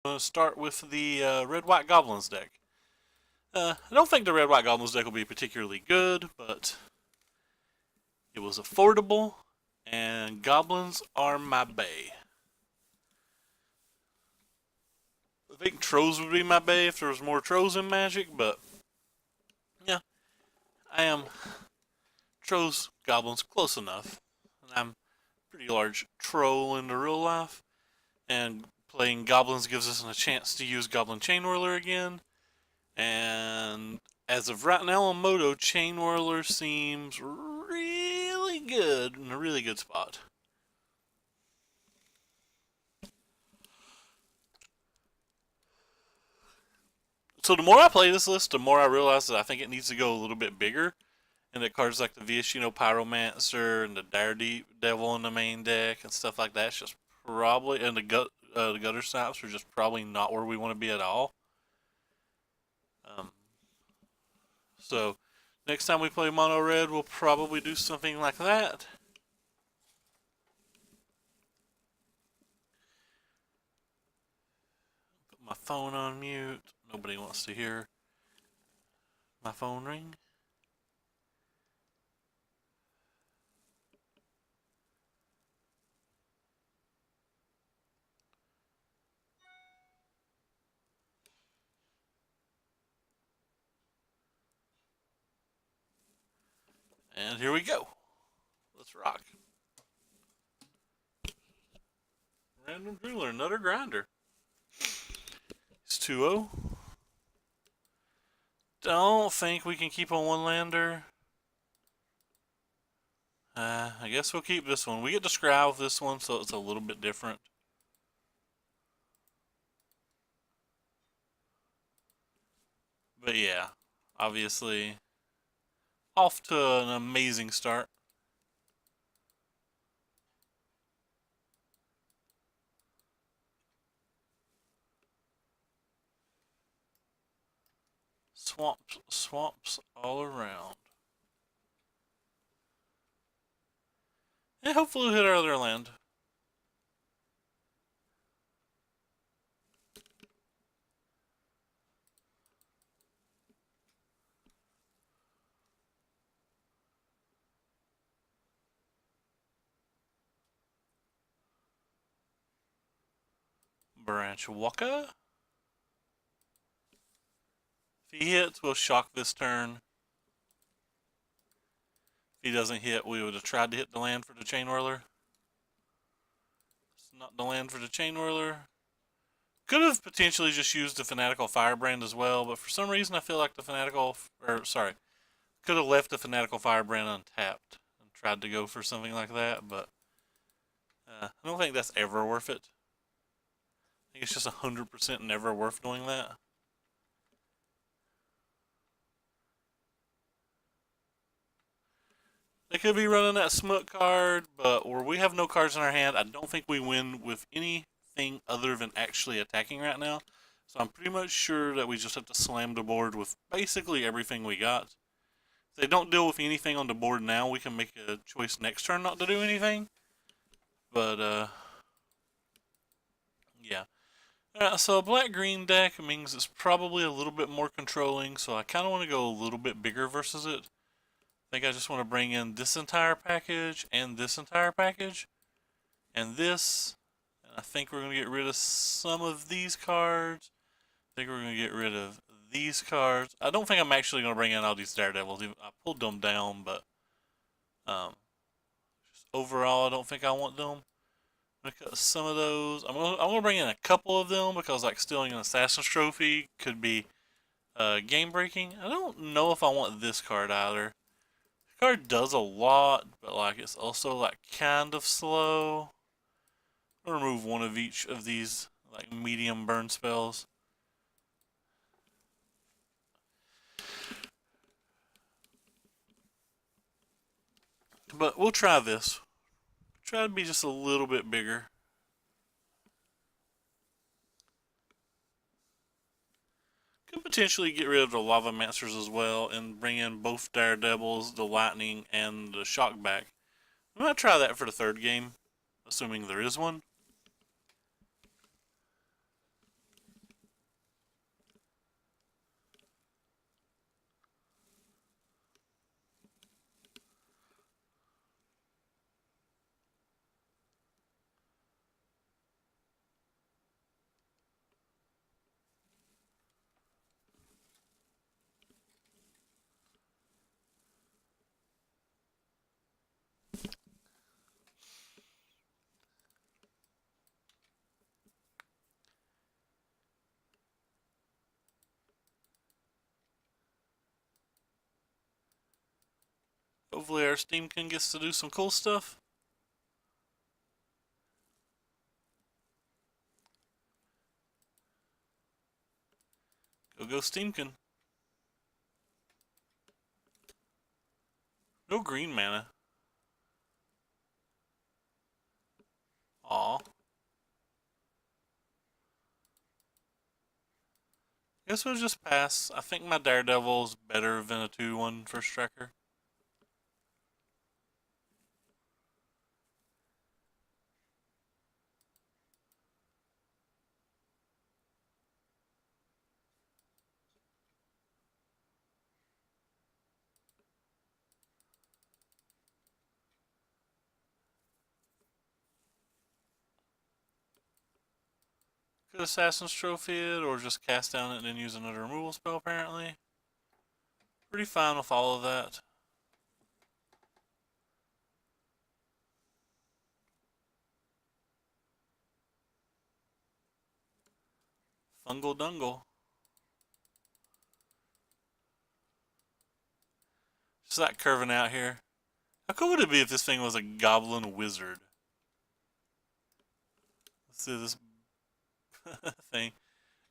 I'm going to start with the Red-White Goblins deck. I don't think the Red-White Goblins deck will be particularly good, but it was affordable, and Goblins are my bae. I think Trolls would be my bae if there was more Trolls in Magic, but yeah, I am Trolls, Goblins, close enough. And I'm a pretty large troll in the real life, and playing Goblins gives us a chance to use Goblin Chain Whirler again. And as of right now on Moto, Chain Whirler seems really good, in a really good spot. So the more I play this list, the more I realize that I think it needs to go a little bit bigger. And that cards like the Viashino Pyromancer and the Daredevil in the main deck and stuff like that's just probably, and the Gutter Snaps are just probably not where we want to be at all. Um, so next time we play Mono Red, we'll probably do something like that. Put my phone on mute. Nobody wants to hear my phone ring. And here we go. Let's rock. Random Drooler, another grinder. It's 2-0. Don't think we can keep a one-lander. I guess we'll keep this one. We get to scry with this one, so it's a little bit different. But yeah, obviously, off to an amazing start. Swamps all around. And hopefully we'll hit our other land. Branch Walker. If he hits, we'll shock this turn. If he doesn't hit, we would have tried to hit the land for the Chain Whirler. It's not the land for the Chain Whirler. Could have potentially just used the Fanatical Firebrand as well, but for some reason I feel like the Fanatical, could have left the Fanatical Firebrand untapped and tried to go for something like that, but I don't think that's ever worth it. I think it's just 100% never worth doing that. They could be running that Smut card, but where we have no cards in our hand, I don't think we win with anything other than actually attacking right now. So I'm pretty much sure that we just have to slam the board with basically everything we got. If they don't deal with anything on the board now, we can make a choice next turn not to do anything. But, yeah. Alright, so a black-green deck means it's probably a little bit more controlling, so I kind of want to go a little bit bigger versus it. I think I just want to bring in this entire package and this entire package and this. And I think we're going to get rid of some of these cards. I think we're going to get rid of these cards. I don't think I'm actually going to bring in all these Daredevils. I pulled them down, but just overall, I don't think I want them. I'm going to cut some of those. I'm going to bring in a couple of them because like stealing an Assassin's Trophy could be game breaking. I don't know if I want this card either. Card does a lot, but like it's also like kind of slow. I'll remove one of each of these like medium burn spells. But we'll try this. Try to be just a little bit bigger. Could potentially get rid of the Lava Mancers as well and bring in both Daredevils, the Lightning, and the Shockback. I'm going to try that for the third game, assuming there is one. Hopefully our Steamkin gets to do some cool stuff. Go Steamkin. No green mana. Aw. Guess we'll just pass. I think my Daredevil's better than a 2-1 first striker. Could Assassin's Trophy it, or just cast down it and then use another removal spell, apparently. Pretty fine with all of that. Fungal Dungle. Just like curving out here. How cool would it be if this thing was a Goblin Wizard? Let's see this thing.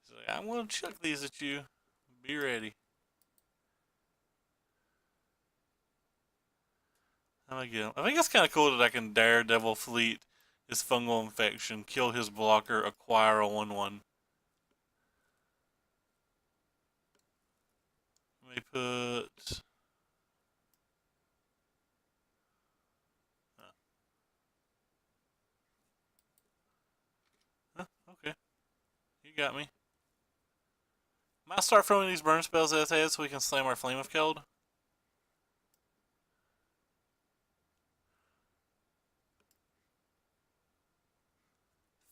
He's like, I'm gonna chuck these at you. Be ready. How do I get him? I think it's kind of cool that I can Daredevil Fleet his Fungal Infection, kill his blocker, acquire a 1/1. Let me put. Okay. You got me. Might start throwing these burn spells at his head so we can slam our Flame of Keld.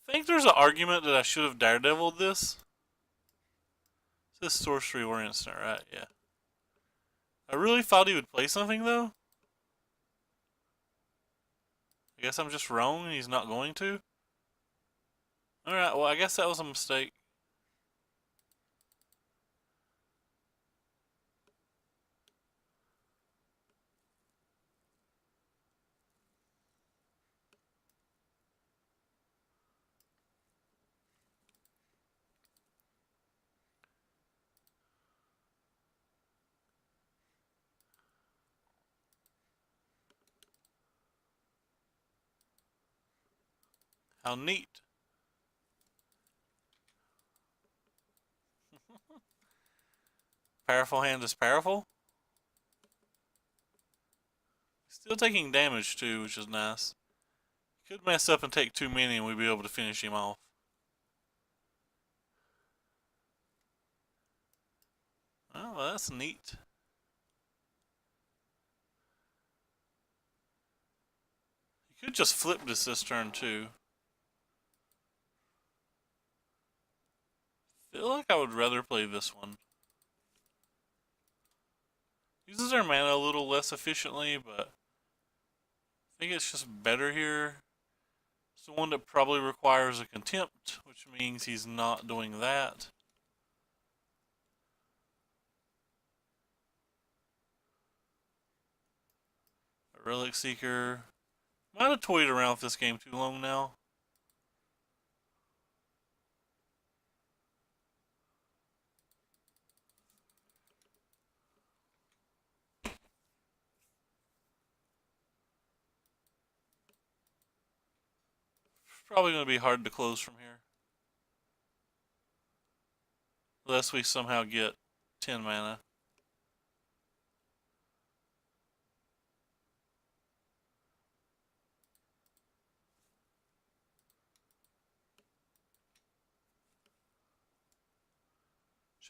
I think there's an argument that I should have Daredeviled this. This is sorcery or instant, right? Yeah. I really thought he would play something though. I guess I'm just wrong and he's not going to. Alright, well I guess that was a mistake. How neat. Powerful hand is powerful. Still taking damage too, which is nice. Could mess up and take too many and we'd be able to finish him off. Oh, well, that's neat. You could just flip this turn too. Feel like I would rather play this one. Uses our mana a little less efficiently, but I think it's just better here. It's the one that probably requires a contempt, which means he's not doing that. A Relic Seeker. Might have toyed around with this game too long now. Probably going to be hard to close from here. Unless we somehow get 10 mana.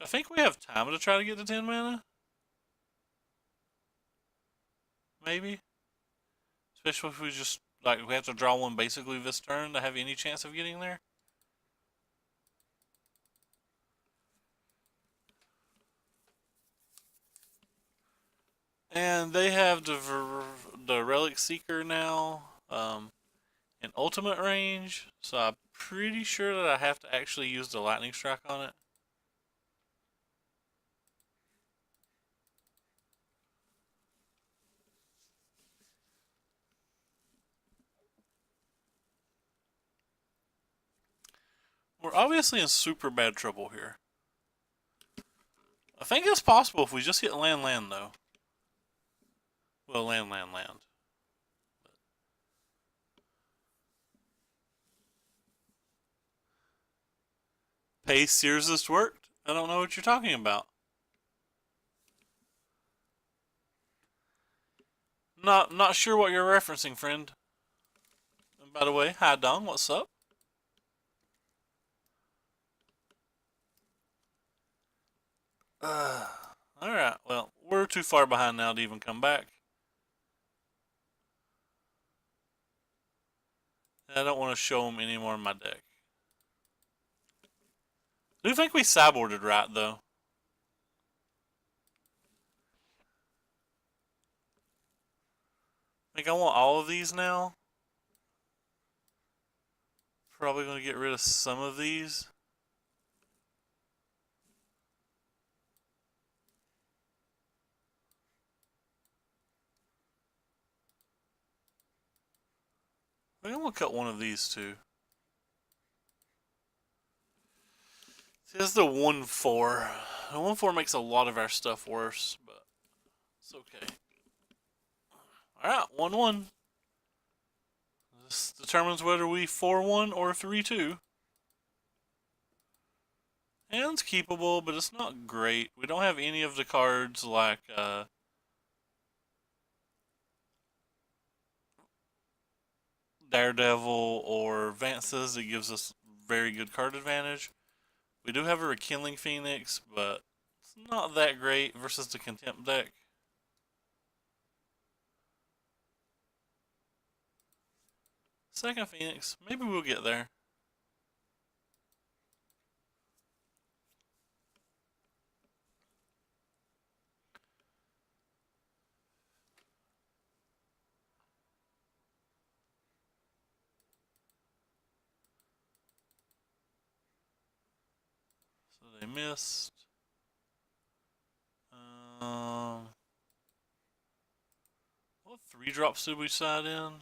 I think we have time to try to get to 10 mana. Maybe. Especially if we just, like, we have to draw one basically this turn to have any chance of getting there. And they have the Relic Seeker now in ultimate range, so I'm pretty sure that I have to actually use the Lightning Strike on it. We're obviously in super bad trouble here. I think it's possible if we just hit land, land, though. Well, land, land, land. Pay Sears this worked? I don't know what you're talking about. Not sure what you're referencing, friend. And by the way, hi Dong, what's up? Alright, well, we're too far behind now to even come back. I don't want to show them any more in my deck. I do think we sideboarded right, though. I think I want all of these now. Probably going to get rid of some of these. I think I'm going to cut one of these too. See, this is the 1-4. The 1-4 makes a lot of our stuff worse, but it's okay. Alright, 1-1. This determines whether we 4-1 or 3-2. And it's keepable, but it's not great. We don't have any of the cards like Daredevil or Vance's that gives us very good card advantage. We do have a Rekindling Phoenix, but it's not that great versus the Contempt deck. Second Phoenix, maybe we'll get there. So they missed. What 3-drops did we side in?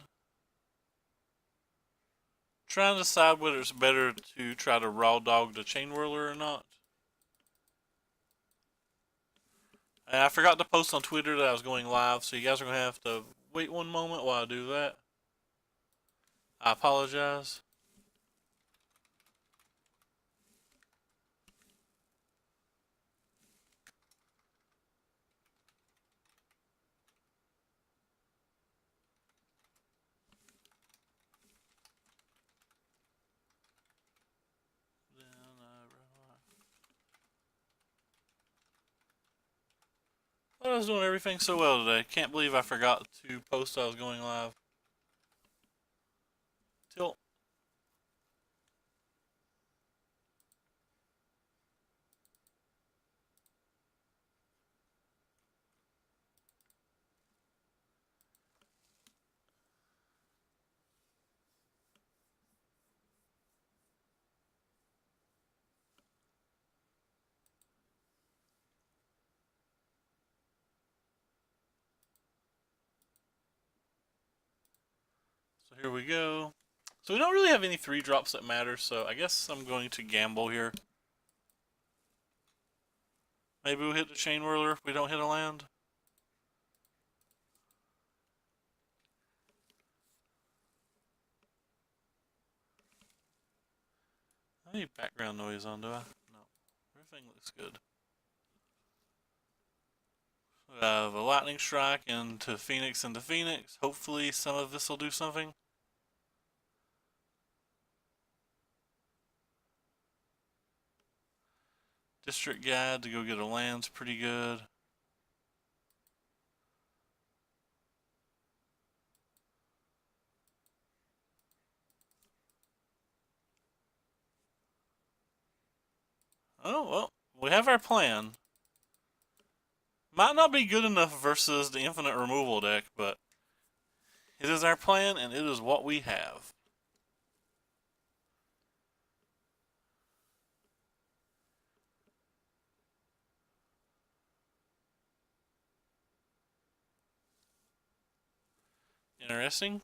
Trying to decide whether it's better to try to raw dog the Chain Whirler or not. And I forgot to post on Twitter that I was going live, so you guys are going to have to wait one moment while I do that. I apologize. I was doing everything so well today. Can't believe I forgot to post I was going live. Tilt. So here we go. So we don't really have any 3-drops that matter, so I guess I'm going to gamble here. Maybe we'll hit the Chain Whirler if we don't hit a land. I need background noise on, do I? No. Everything looks good. We have a Lightning Strike into Phoenix. Hopefully some of this will do something. District Guide to go get a land's pretty good. Oh, well, we have our plan. Might not be good enough versus the infinite removal deck, but it is our plan and it is what we have. Interesting.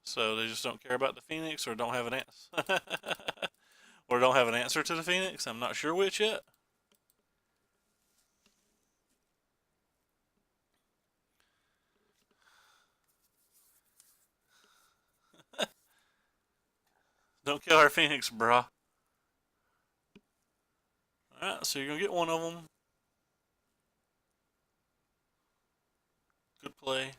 So they just don't care about the Phoenix or don't have an answer. or don't have an answer to the Phoenix. I'm not sure which yet. Don't kill our Phoenix, brah. Alright, so you're gonna get one of them. Good play.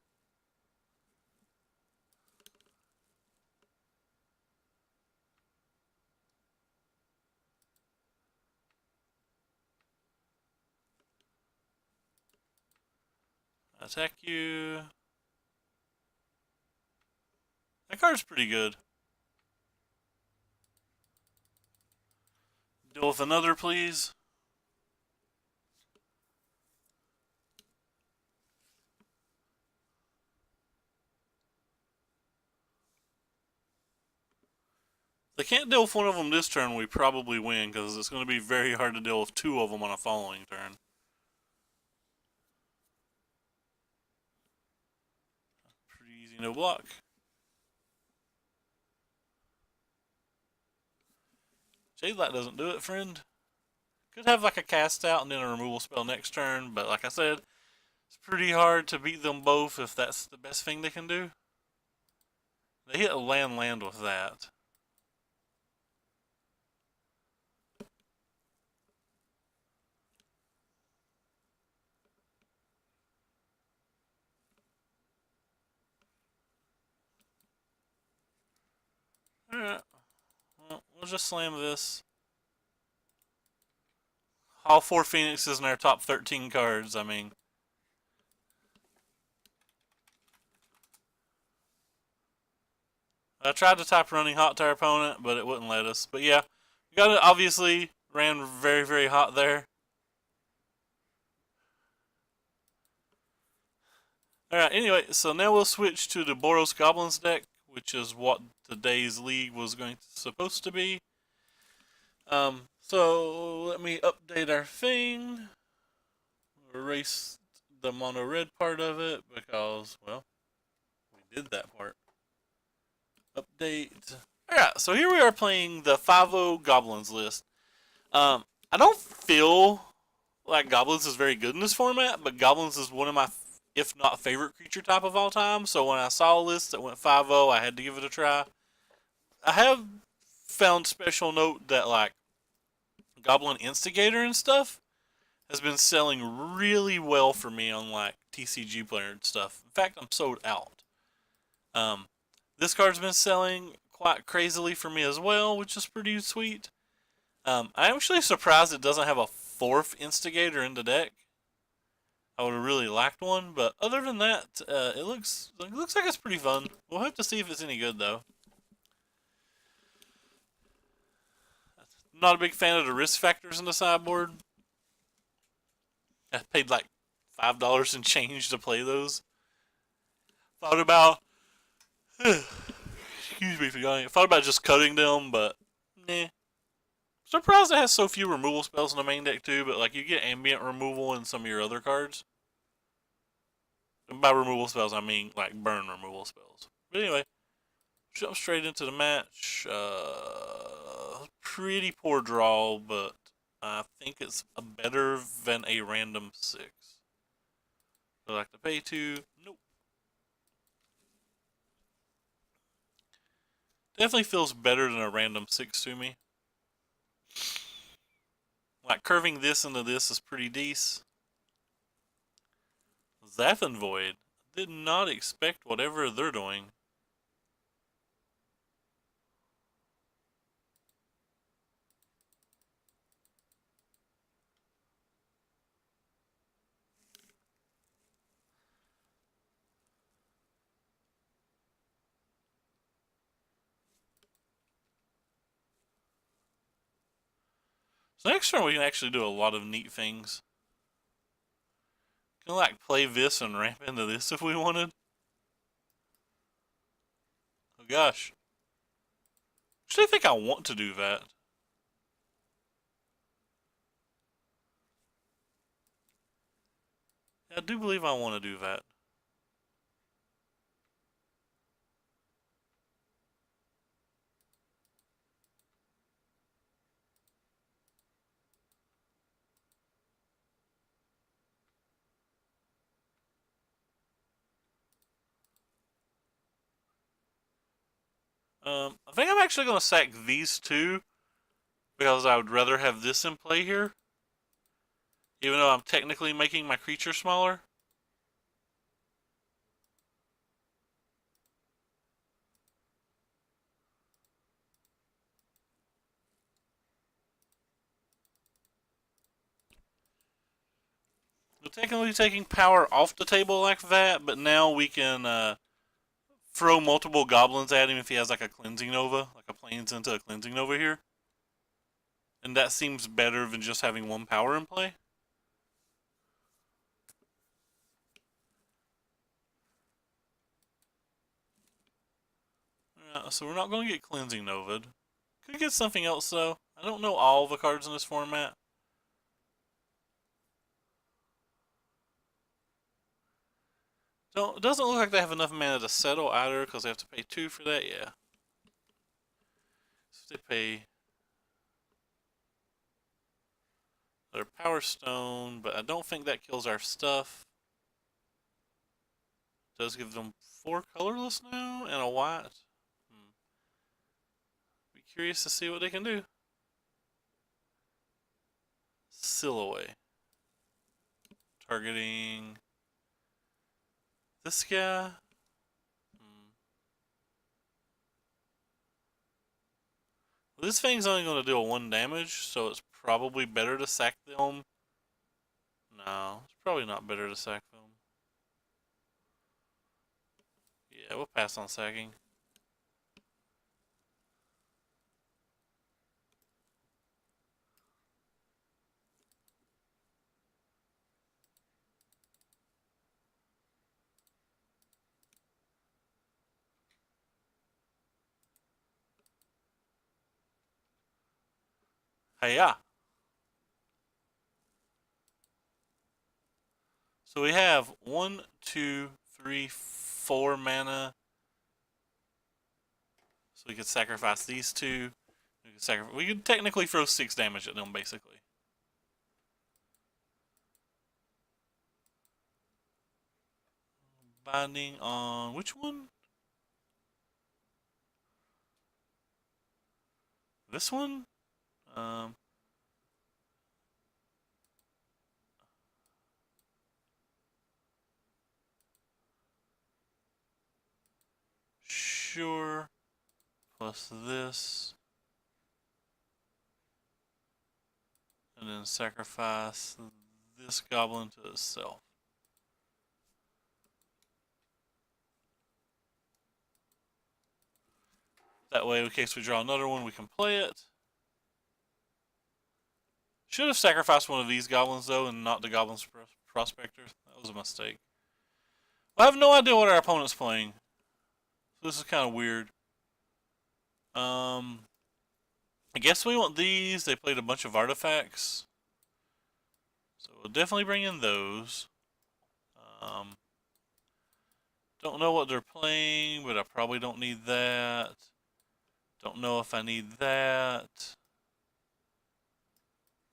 Attack you. That card's pretty good. Deal with another, please. If they can't deal with one of them this turn, we probably win, because it's going to be very hard to deal with two of them on a following turn. Pretty easy, no block. Shadelight doesn't do it, friend. Could have like a cast out and then a removal spell next turn, but like I said, it's pretty hard to beat them both if that's the best thing they can do. They hit a land with that. Alright. Well, we'll just slam this. All 4 Phoenixes in our top 13 cards, I mean. I tried to type running hot to our opponent, but it wouldn't let us. But yeah, we got it. Obviously ran very, very hot there. Alright, anyway, so now we'll switch to the Boros Goblins deck, which is what today's league was supposed to be. So let me update our thing. Erase the mono red part of it because, well, we did that part. Update. Alright, so here we are playing the 5-0 Goblins list. I don't feel like Goblins is very good in this format, but Goblins is one of my, if not favorite creature type of all time. So when I saw a list that went 5-0, I had to give it a try. I have found special note that like Goblin Instigator and stuff has been selling really well for me on like TCG player and stuff. In fact, I'm sold out. This card's been selling quite crazily for me as well, which is pretty sweet. I'm actually surprised it doesn't have a 4th Instigator in the deck. I would have really liked one, but other than that, it looks like it's pretty fun. We'll have to see if it's any good though. Not a big fan of the risk factors in the sideboard. I paid like $5 and change to play those. Thought about, excuse me for yawning. Thought about just cutting them, but nah. Surprised it has so few removal spells in the main deck too, but like you get ambient removal in some of your other cards. And by removal spells, I mean like burn removal spells. But anyway, jump straight into the match. Pretty poor draw, but I think it's better than a random 6. Would I like to pay 2? Nope. Definitely feels better than a random 6 to me. Like curving this into this is pretty decent. Zathan Void. Did not expect whatever they're doing. So next turn we can actually do a lot of neat things. Can like play this and ramp into this if we wanted. Oh gosh. Actually, I think I want to do that. I do believe I want to do that. I think I'm actually going to sack these two because I would rather have this in play here. Even though I'm technically making my creature smaller. We're technically taking power off the table like that, but now we can throw multiple goblins at him if he has like a cleansing nova, like a plains into a cleansing nova here. And that seems better than just having one power in play. So we're not going to get cleansing nova. Could get something else though. I don't know all the cards in this format. It doesn't look like they have enough mana to settle either because they have to pay 2 for that. Yeah. So they pay their Power Stone, but I don't think that kills our stuff. It does give them 4 colorless now and a white. Be curious to see what they can do. Silhouette. Targeting this guy. Well, this thing's only going to deal 1 damage, so it's probably better to sack them. No, it's probably not better to sack them. Yeah, we'll pass on sacking. Hey-ya. So we have 1, 2, 3, 4 mana. So we could sacrifice these 2. We could technically throw 6 damage at them, basically. Binding on which one? This one? Sure. Plus this. And then sacrifice this goblin to itself. That way, in case we draw another one, we can play it. Should have sacrificed one of these goblins, though, and not the Goblins Prospector. That was a mistake. I have no idea what our opponent's playing. So this is kind of weird. I guess we want these. They played a bunch of artifacts. So we'll definitely bring in those. Don't know what they're playing, but I probably don't need that. Don't know if I need that.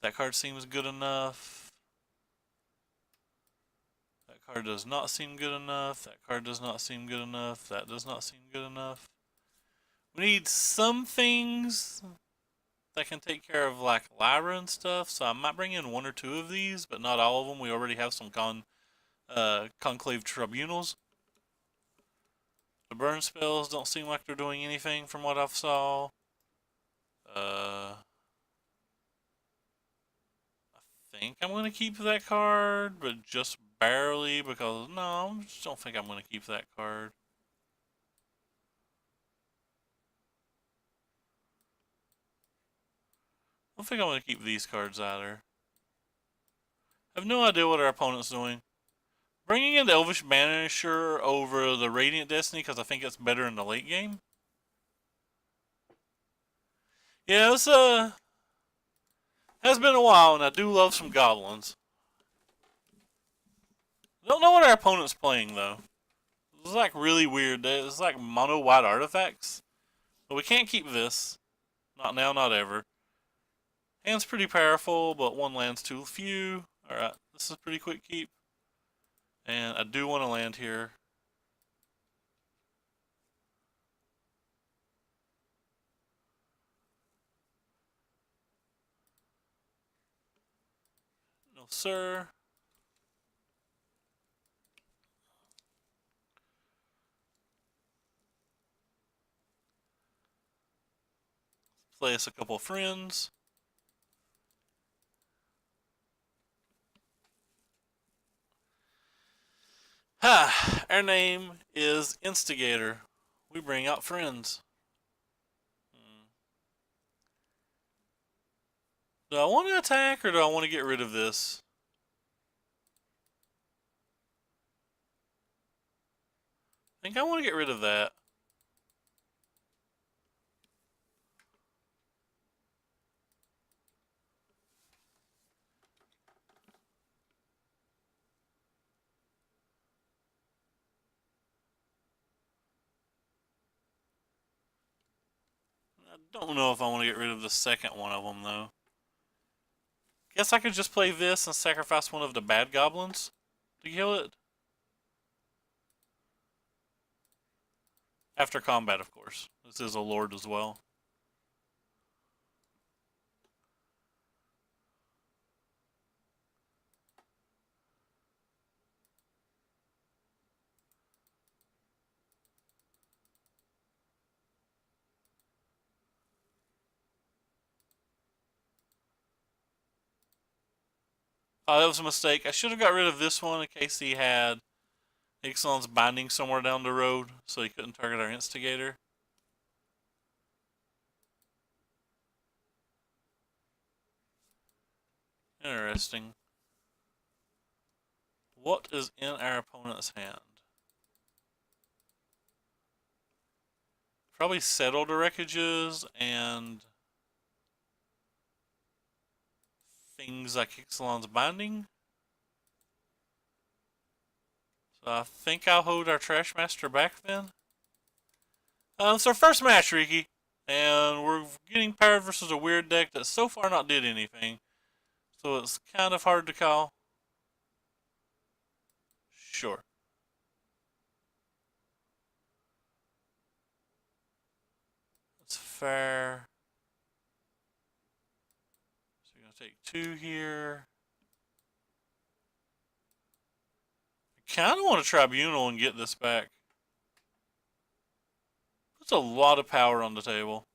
That card seems good enough. That card does not seem good enough. That card does not seem good enough. That does not seem good enough. We need some things that can take care of like Lyra and stuff, so I might bring in 1 or 2 of these, but not all of them. We already have some conclave tribunals. The burn spells don't seem like they're doing anything from what I've saw. I think I'm going to keep that card, but just barely because, no, I just don't think I'm going to keep that card. I don't think I'm going to keep these cards either. I have no idea what our opponent's doing. Bringing in the Elvish Banisher over the Radiant Destiny because I think it's better in the late game. Yeah, it's has been a while, and I do love some goblins. Don't know what our opponent's playing though. It's like really weird. It's like mono white artifacts, but we can't keep this. Not now, not ever. Hand's pretty powerful, but 1 land's too few. All right, this is a pretty quick keep, and I do want to land here. No, sir. Play us a couple of friends. Ha! Our name is Instigator. We bring out friends. Do I want to attack or do I want to get rid of this? I think I want to get rid of that. I don't know if I want to get rid of the second one of them, though. Guess I could just play this and sacrifice one of the bad goblins to kill it. After combat, of course. This is a lord as well. Oh, that was a mistake. I should have got rid of this one in case he had Ixalan's binding somewhere down the road, so he couldn't target our instigator. Interesting. What is in our opponent's hand? Probably settled wreckages and things like Ixalan's binding. So I think I'll hold our Trash Master back then. It's our first match, Ricky. And we're getting paired versus a weird deck that so far not did anything. So it's kind of hard to call. Sure. That's fair. So you're going to take 2 here. I kind of want to Tribunal and get this back. Puts a lot of power on the table.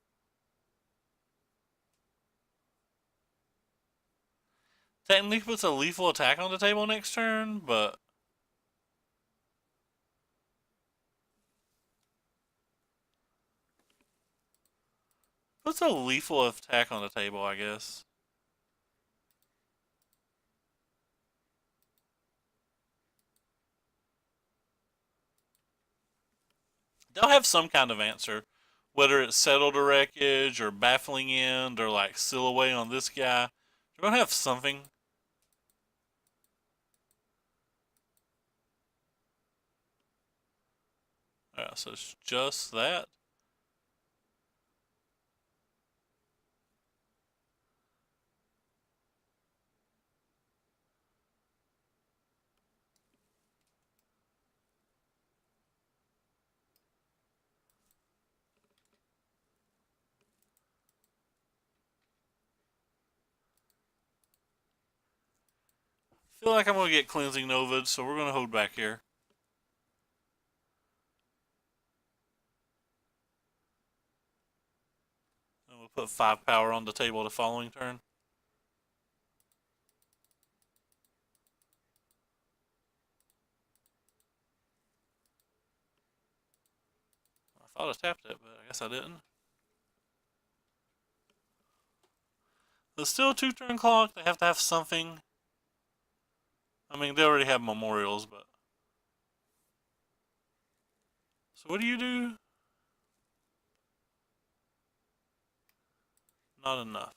Technically puts a lethal attack on the table next turn, but puts a lethal attack on the table, I guess. They'll have some kind of answer. Whether it's settled a wreckage or baffling end or like seal away on this guy. They're going to have something. Alright, so it's just that. Feel like I'm going to get Cleansing Novid, so we're going to hold back here. And we'll put 5 power on the table the following turn. I thought I tapped it, but I guess I didn't. There's still a 2-turn clock. They have to have something. I mean, they already have memorials, but. So what do you do? Not enough.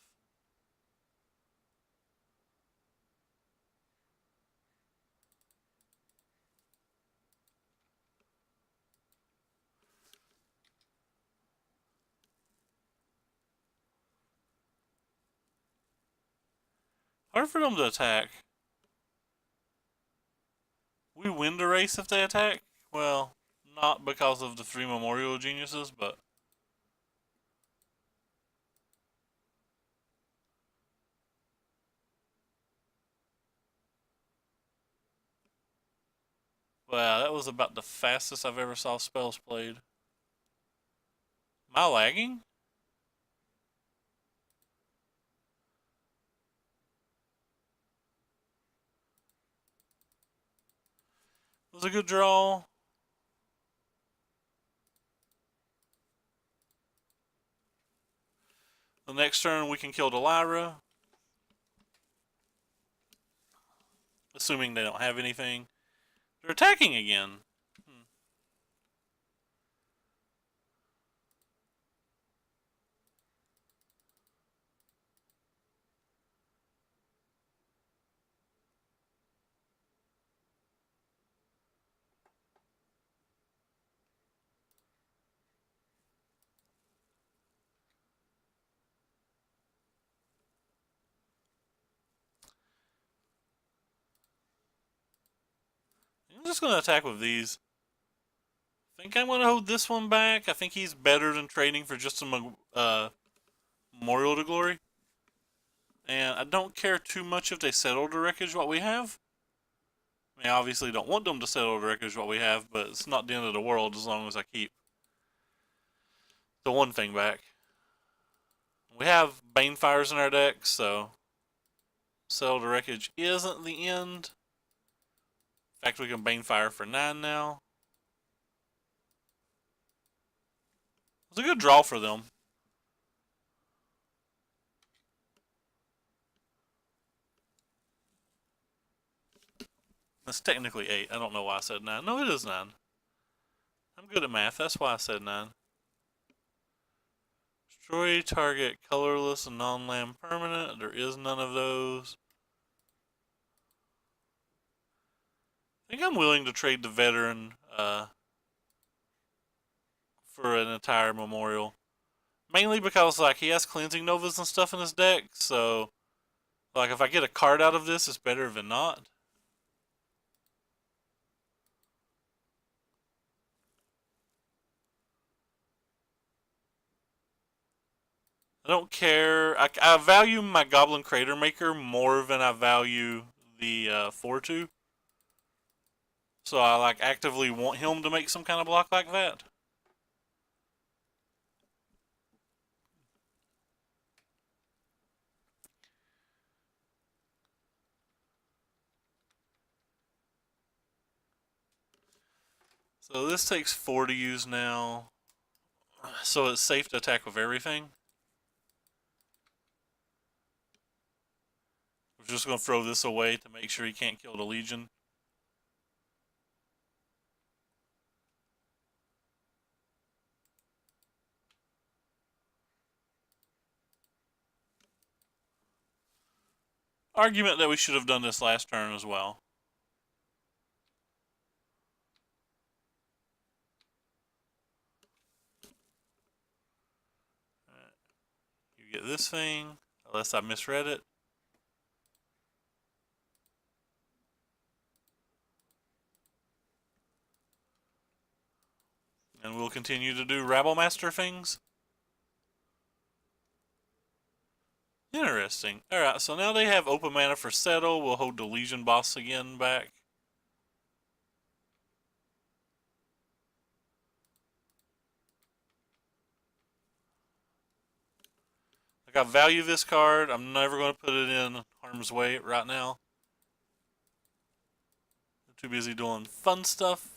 Hard for them to attack. We win the race if they attack. Well, not because of the 3 memorial geniuses, but. Wow, that was about the fastest I've ever saw spells played. Am I lagging? It was a good draw. The next turn we can kill Delira. Assuming they don't have anything. They're attacking again. I'm just going to attack with these. I think I'm going to hold this one back. I think he's better than trading for just some Memorial to Glory. And I don't care too much if they settle the wreckage what we have. I mean, I obviously don't want them to settle the wreckage what we have, but it's not the end of the world as long as I keep the one thing back. We have Banefires in our deck, so settle the wreckage isn't the end. In fact, we can Banefire for 9 now. It's a good draw for them. It's technically 8. I don't know why I said 9. No, it is 9. I'm good at math. That's why I said 9. Destroy target colorless and non-land permanent. There is none of those. I think I'm willing to trade the veteran for an entire memorial. Mainly because like he has cleansing novas and stuff in his deck, so like if I get a card out of this, it's better than not. I don't care. I value my Goblin Crater Maker more than I value the 4-2. So I like actively want him to make some kind of block like that. So this takes 4 to use now. So it's safe to attack with everything. We're just going to throw this away to make sure he can't kill the Legion. Argument that we should have done this last turn as well. You get this thing, unless I misread it. And we'll continue to do Rabblemaster things. Interesting. Alright, so now they have open mana for Settle. We'll hold the Legion boss again back. Like, I value this card. I'm never going to put it in harm's way right now. I'm too busy doing fun stuff.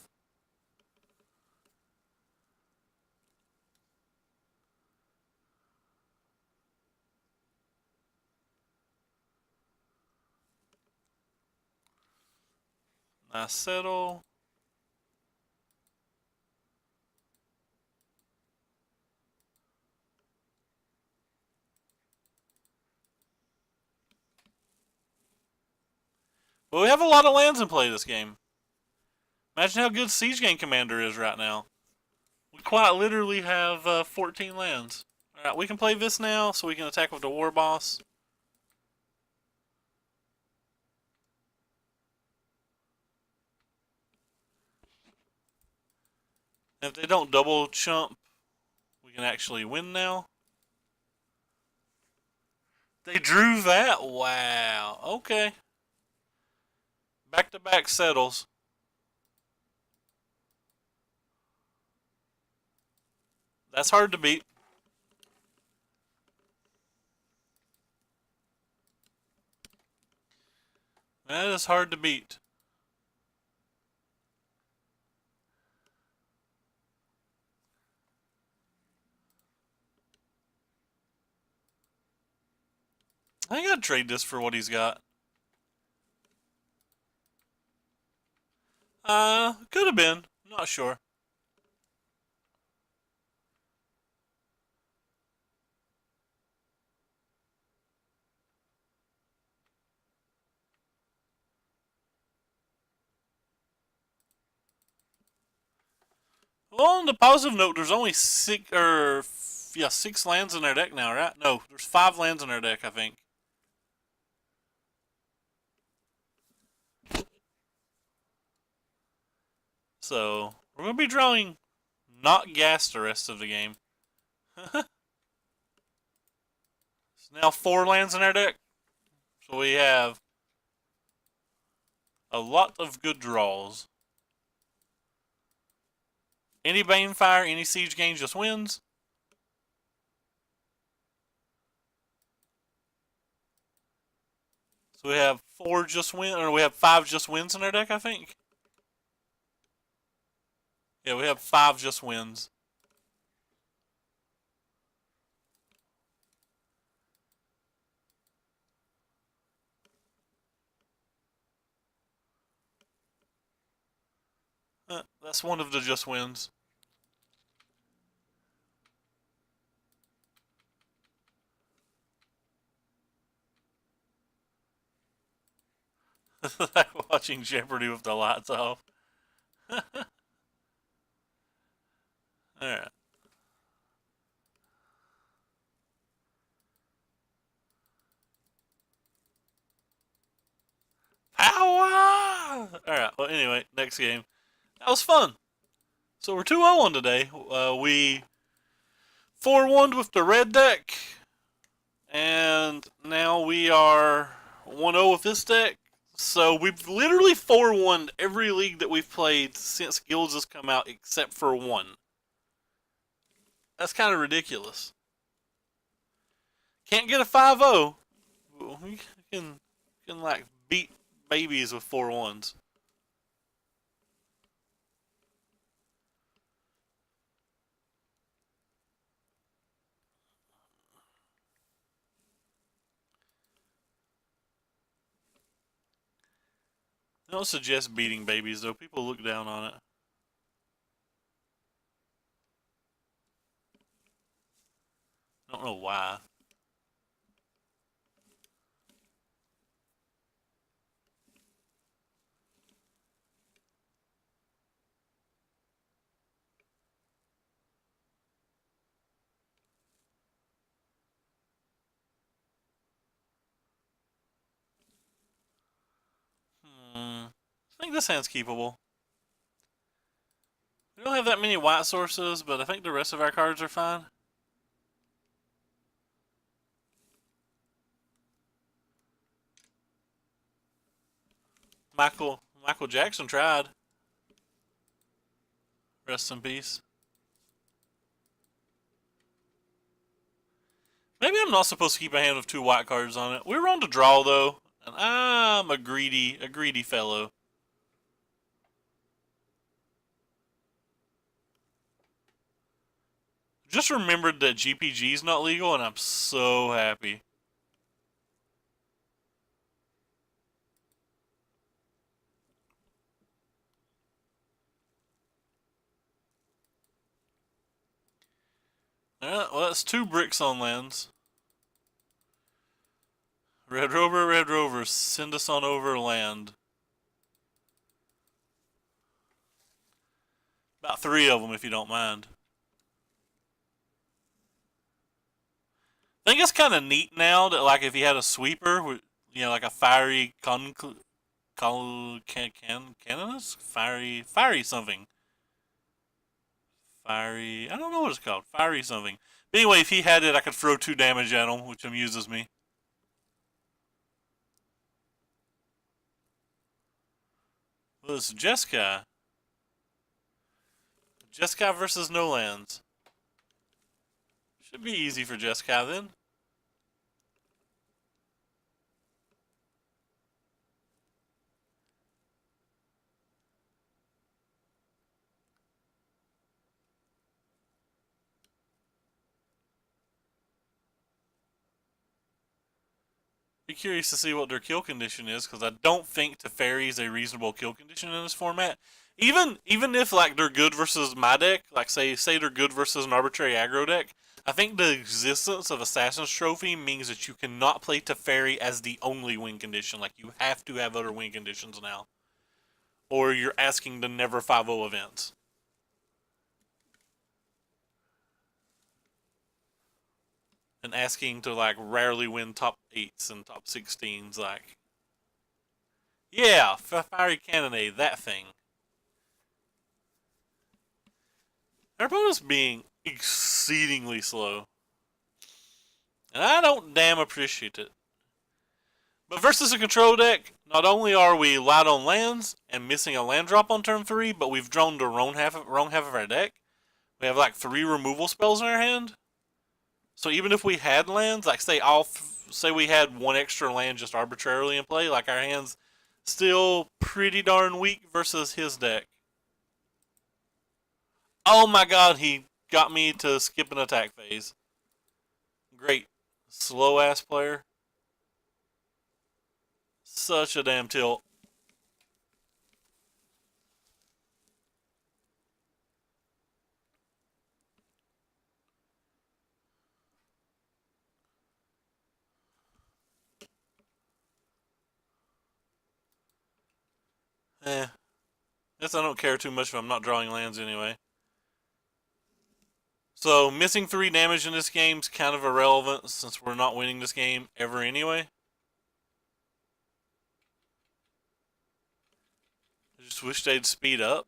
Nice Settle. But we have a lot of lands in play this game. Imagine how good Siege Gang Commander is right now. We quite literally have 14 lands. Alright, we can play this now so we can attack with the War Boss. And if they don't double chump, we can actually win now. They drew that? Wow. Okay. Back-to-back settles. That's hard to beat. That is hard to beat. I think I'd trade this for what he's got. Could have been. Not sure. Well, on the positive note, there's only six lands in their deck now, right? No, there's 5 lands in their deck, I think. So we're gonna be drawing not gas the rest of the game. It's now 4 lands in our deck, so we have a lot of good draws. Any Banefire, any Siege Gain just wins. So we have 5 just wins in our deck, I think. Yeah, we have 5 just wins. That's one of the just wins. Watching Jeopardy with the lights off. Alright. Power! Alright, well, anyway, next game. That was fun. So we're 2-0 on today. We 4-1'd with the red deck. And now we are 1-0 with this deck. So we've literally 4-1'd every league that we've played since Guilds has come out except for one. That's kind of ridiculous. Can't get a 5-0. We can like beat babies with 4-1s. I don't suggest beating babies though. People look down on it. I don't know why. I think this hand's keepable. We don't have that many white sources, but I think the rest of our cards are fine. Michael Jackson tried. Rest in peace. Maybe I'm not supposed to keep a hand with 2 white cards on it. We were on to draw though, and I'm a greedy fellow. Just remembered that GPG is not legal, and I'm so happy. Alright, well that's 2 bricks on lands. Red Rover, send us on over land. About 3 of them if you don't mind. I think it's kind of neat now that like if you had a sweeper, like a fiery canonus, fiery something, fiery. I don't know what it's called, fiery something. But anyway, if he had it, I could throw 2 damage at him, which amuses me. Well, it's Jeskai. Jeskai versus No Lands. Should be easy for Jeskai then. Be curious to see what their kill condition is, because I don't think Teferi is a reasonable kill condition in this format. Even if like they're good versus my deck, like say they're good versus an arbitrary aggro deck, I think the existence of Assassin's Trophy means that you cannot play Teferi as the only win condition. Like you have to have other win conditions now, or you're asking to never 5-0 events. And asking to like rarely win top 8s and top 16s, like yeah, fiery cannonade, that thing. Their opponent's being exceedingly slow, and I don't damn appreciate it. But versus a control deck, not only are we light on lands and missing a land drop on turn 3, but we've drawn the wrong half of our deck. We have like 3 removal spells in our hand. So even if we had lands, like say we had 1 extra land just arbitrarily in play, like our hand's still pretty darn weak versus his deck. Oh my god, he got me to skip an attack phase. Great. Slow ass player. Such a damn tilt. Guess I don't care too much if I'm not drawing lands anyway. So missing 3 damage in this game's kind of irrelevant since we're not winning this game ever anyway. I just wish they'd speed up.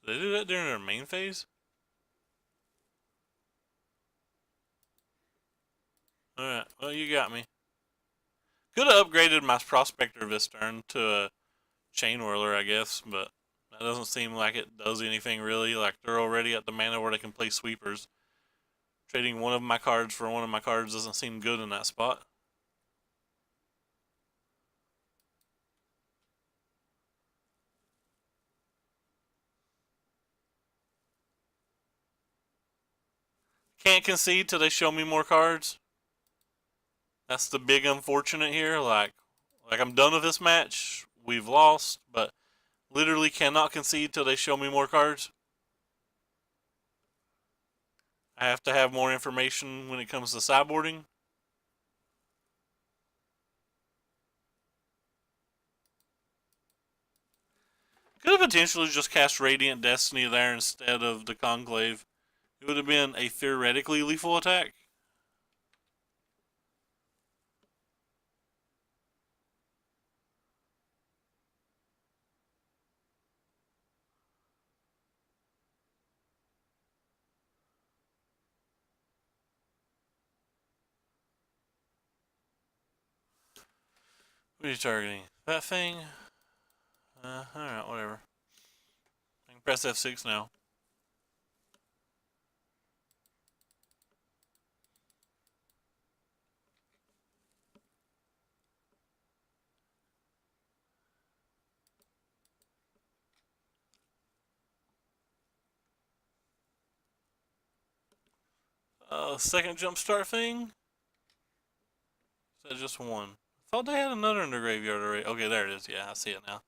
Did they do that during their main phase? Alright, well you got me. Could have upgraded my Prospector this turn to a Chain Whirler, I guess, but that doesn't seem like it does anything really. Like they're already at the mana where they can play sweepers. Trading one of my cards for one of my cards doesn't seem good in that spot. Can't concede till they show me more cards. That's the big unfortunate here. Like I'm done with this match. We've lost, but literally cannot concede till they show me more cards. I have to have more information when it comes to sideboarding. Could have potentially just cast Radiant Destiny there instead of the Conclave. It would have been a theoretically lethal attack. What are you targeting? That thing? Alright, whatever. I can press F6 now. Second jumpstart thing? Is that just one? I thought they had another in the graveyard already. Okay, there it is. Yeah, I see it now.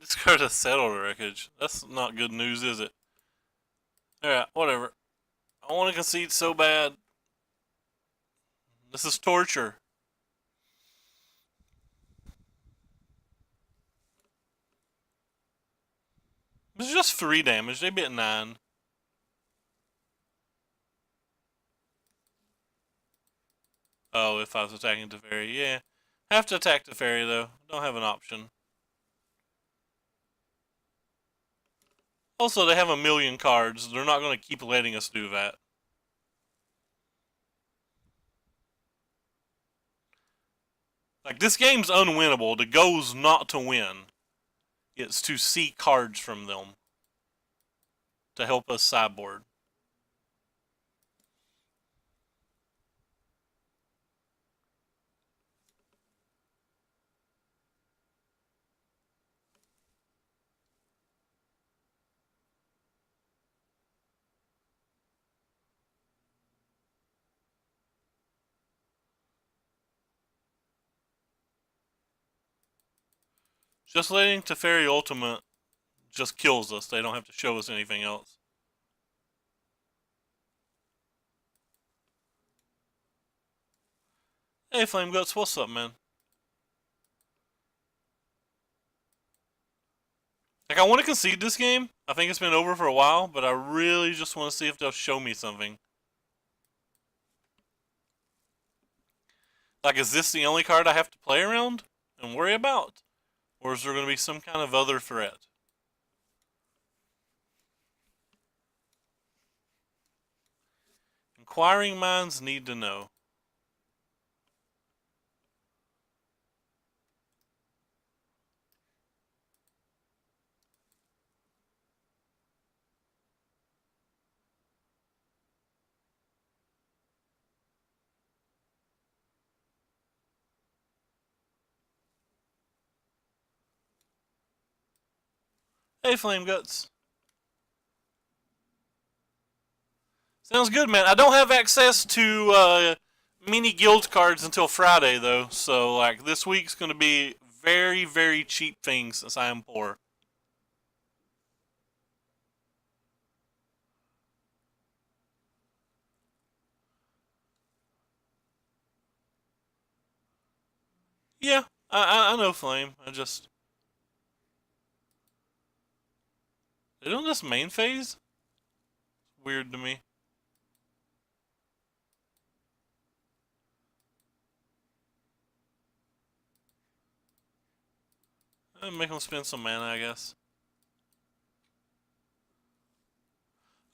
Discard a settled wreckage. That's not good news, is it? Alright, whatever. I want to concede so bad. This is torture. It's just 3 damage. They'd be at 9. Oh, if I was attacking Teferi, yeah. Have to attack Teferi though. Don't have an option. Also, they have a million cards. They're not going to keep letting us do that. Like, this game's unwinnable. The goal's not to win. It's to see cards from them. To help us sideboard. Just letting Teferi Ultimate just kills us. They don't have to show us anything else. Hey, Flame Guts, what's up, man? Like, I want to concede this game. I think it's been over for a while, but I really just want to see if they'll show me something. Like, is this the only card I have to play around and worry about? Or is there going to be some kind of other threat? Inquiring minds need to know. Hey, Flame Guts. Sounds good, man. I don't have access to mini guild cards until Friday, though. So, like, this week's going to be very, very cheap things since I am poor. Yeah, I know Flame. I just... They doing this main phase? Weird to me. Make them spend some mana, I guess.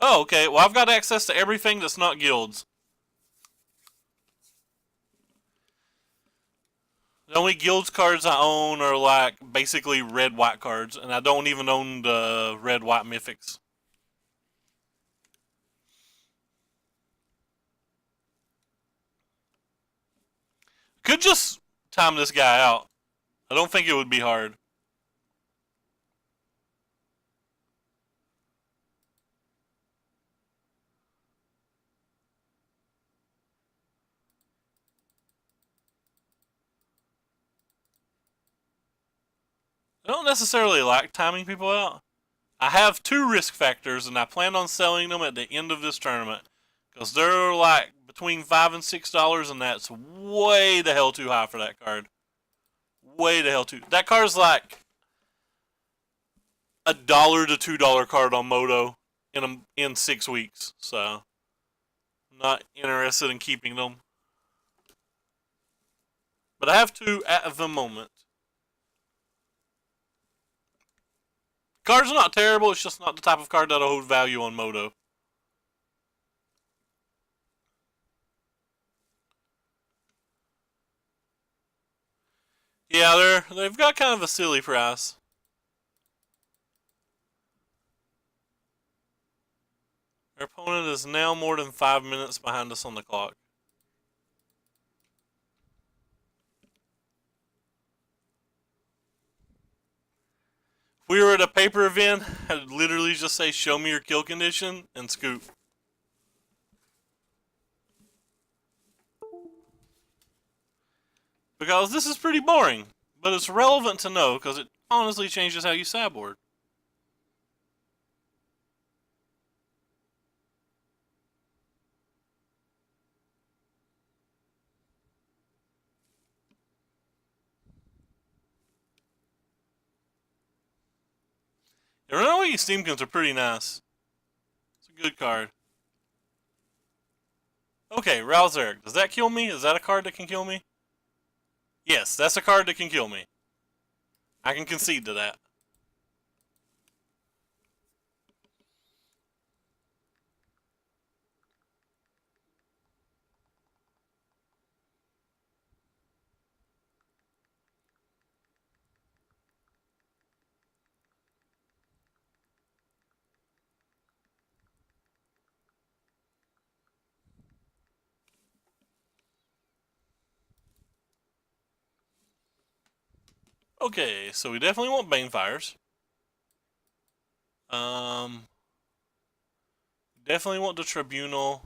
Oh, okay. Well, I've got access to everything that's not guilds. The only guilds cards I own are, like, basically red-white cards, and I don't even own the red-white mythics. Could just time this guy out. I don't think it would be hard. I don't necessarily like timing people out. I have 2 risk factors, and I plan on selling them at the end of this tournament. Because they're like between $5 and $6, and that's way the hell too high for that card. Way the hell too. That card's like $1 to $2 card on Moto in 6 weeks. So, I'm not interested in keeping them. But I have 2 at the moment. Cards are not terrible, it's just not the type of card that'll hold value on Moto. Yeah, they've got kind of a silly price. Their opponent is now more than 5 minutes behind us on the clock. If we were at a paper event, I'd literally just say, show me your kill condition, and scoop. Because this is pretty boring, but it's relevant to know because it honestly changes how you sideboard. Squeaky Steamkins are pretty nice. It's a good card. Okay, Rouse Eric. Does that kill me? Is that a card that can kill me? Yes, that's a card that can kill me. I can concede to that. Okay, so we definitely want Banefires. Definitely want the Tribunal.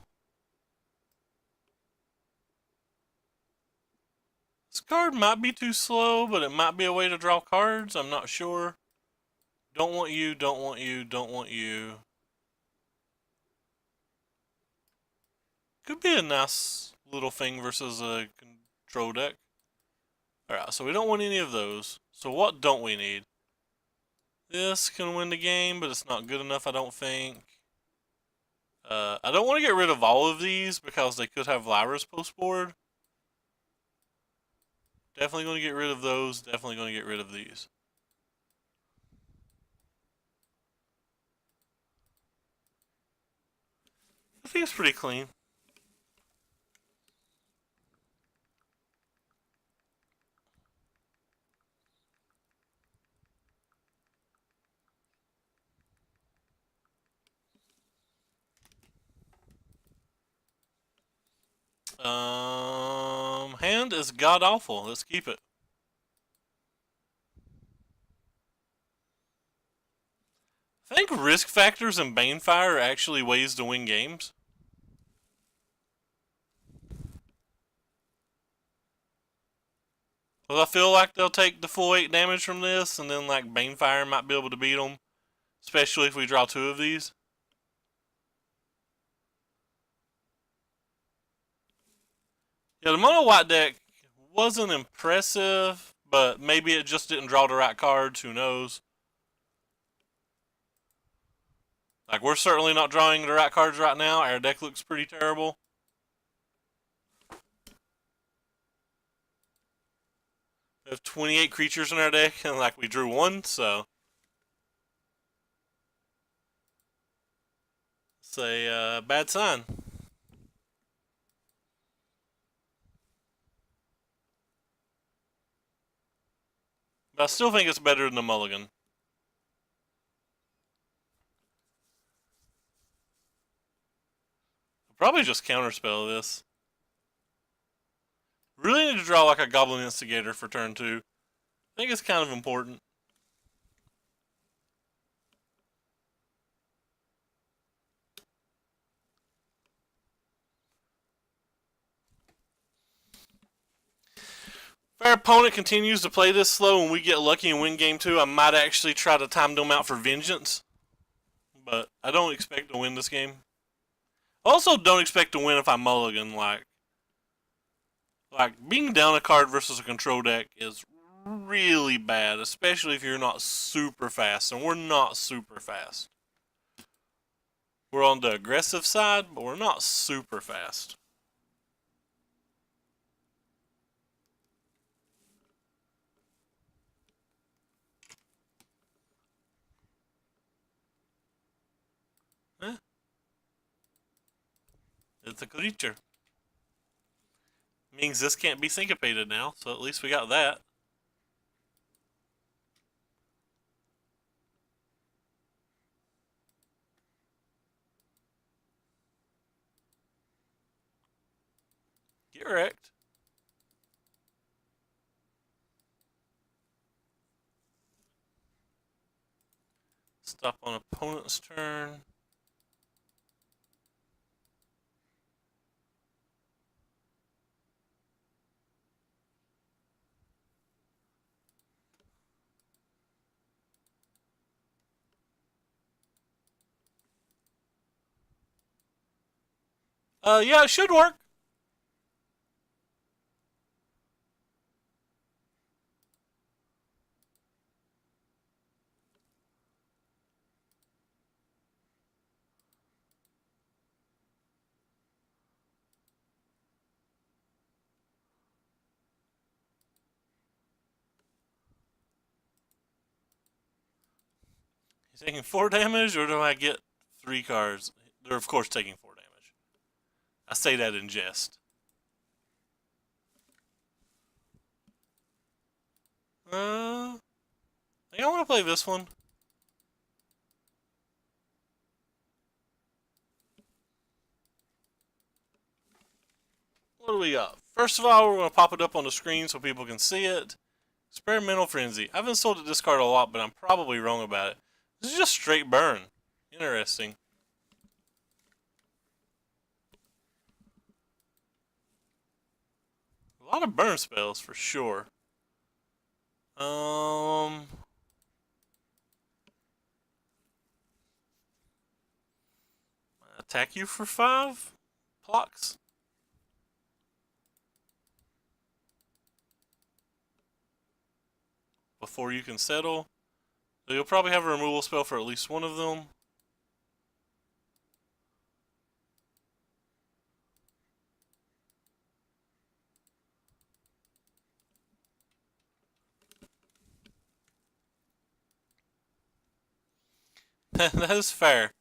This card might be too slow, but it might be a way to draw cards. I'm not sure. Don't want you, don't want you, don't want you. Could be a nice little thing versus a control deck. Alright, so we don't want any of those. So what don't we need? This can win the game, but it's not good enough, I don't think. I don't want to get rid of all of these because they could have Lyra's post board. Definitely going to get rid of those. Definitely going to get rid of these. I think it's pretty clean. Hand is god awful. Let's keep it. I think risk factors and Banefire are actually ways to win games. Well, I feel like they'll take the full 8 damage from this, and then like Banefire might be able to beat them, especially if we draw 2 of these. Yeah, the mono white deck wasn't impressive, but maybe it just didn't draw the right cards. Who knows? Like, we're certainly not drawing the right cards right now. Our deck looks pretty terrible. We have 28 creatures in our deck, and like we drew 1, so it's a bad sign. But I still think it's better than the mulligan. I'll probably just counterspell this. Really need to draw like a Goblin Instigator for turn 2. I think it's kind of important. If our opponent continues to play this slow and we get lucky and win game 2, I might actually try to time them out for vengeance. But I don't expect to win this game. Also, don't expect to win if I mulligan. Like being down a card versus a control deck is really bad, especially if you're not super fast, and we're not super fast. We're on the aggressive side, but we're not super fast. Eh? It's a creature. Means this can't be syncopated now, so at least we got that. Get wrecked. Stop on opponent's turn. Yeah, it should work. taking 4 damage, or do I get 3 cards? They're, of course, taking 4 damage. I say that in jest. I think I want to play this one. What do we got? First of all, we're going to pop it up on the screen so people can see it. Experimental Frenzy. I've insulted this card a lot, but I'm probably wrong about it. This is just straight burn. Interesting. A lot of burn spells for sure. Attack you for 5 blocks. Before you can settle. So you'll probably have a removal spell for at least one of them. That is fair.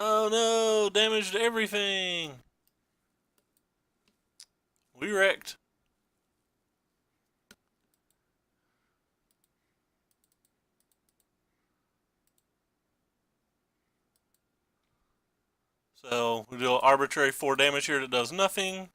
Oh no, damaged everything. We wrecked. So we do an arbitrary 4 damage here that does nothing.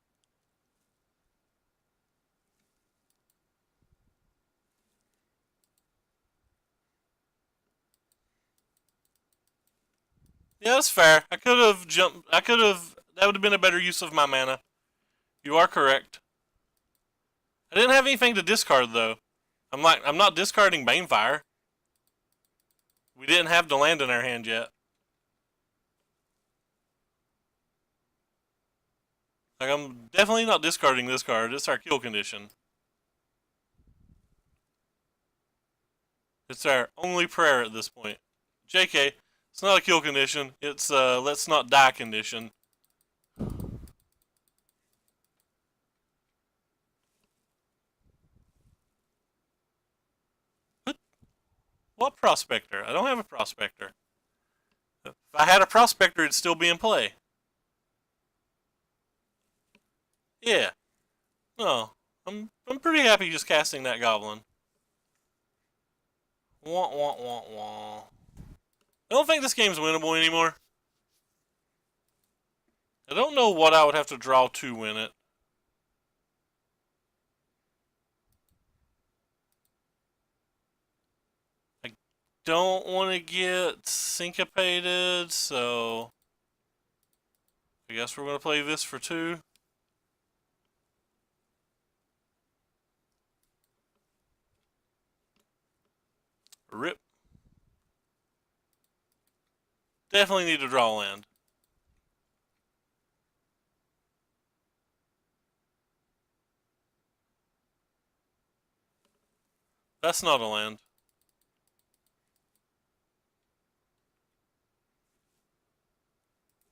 Yeah, that's fair. I could have jumped. That would have been a better use of my mana. You are correct. I didn't have anything to discard though. I'm not discarding Banefire. We didn't have the land in our hand yet. Like, I'm definitely not discarding this card. It's our kill condition. It's our only prayer at this point. JK, it's not a kill condition. It's let's not die condition. What prospector? I don't have a prospector. If I had a prospector, it'd still be in play. Yeah. No. I'm pretty happy just casting that goblin. Wah wah wah wah. I don't think this game's winnable anymore. I don't know what I would have to draw to win it. I don't want to get syncopated, so I guess we're going to play this for 2. Rip. Definitely need to draw land. That's not a land.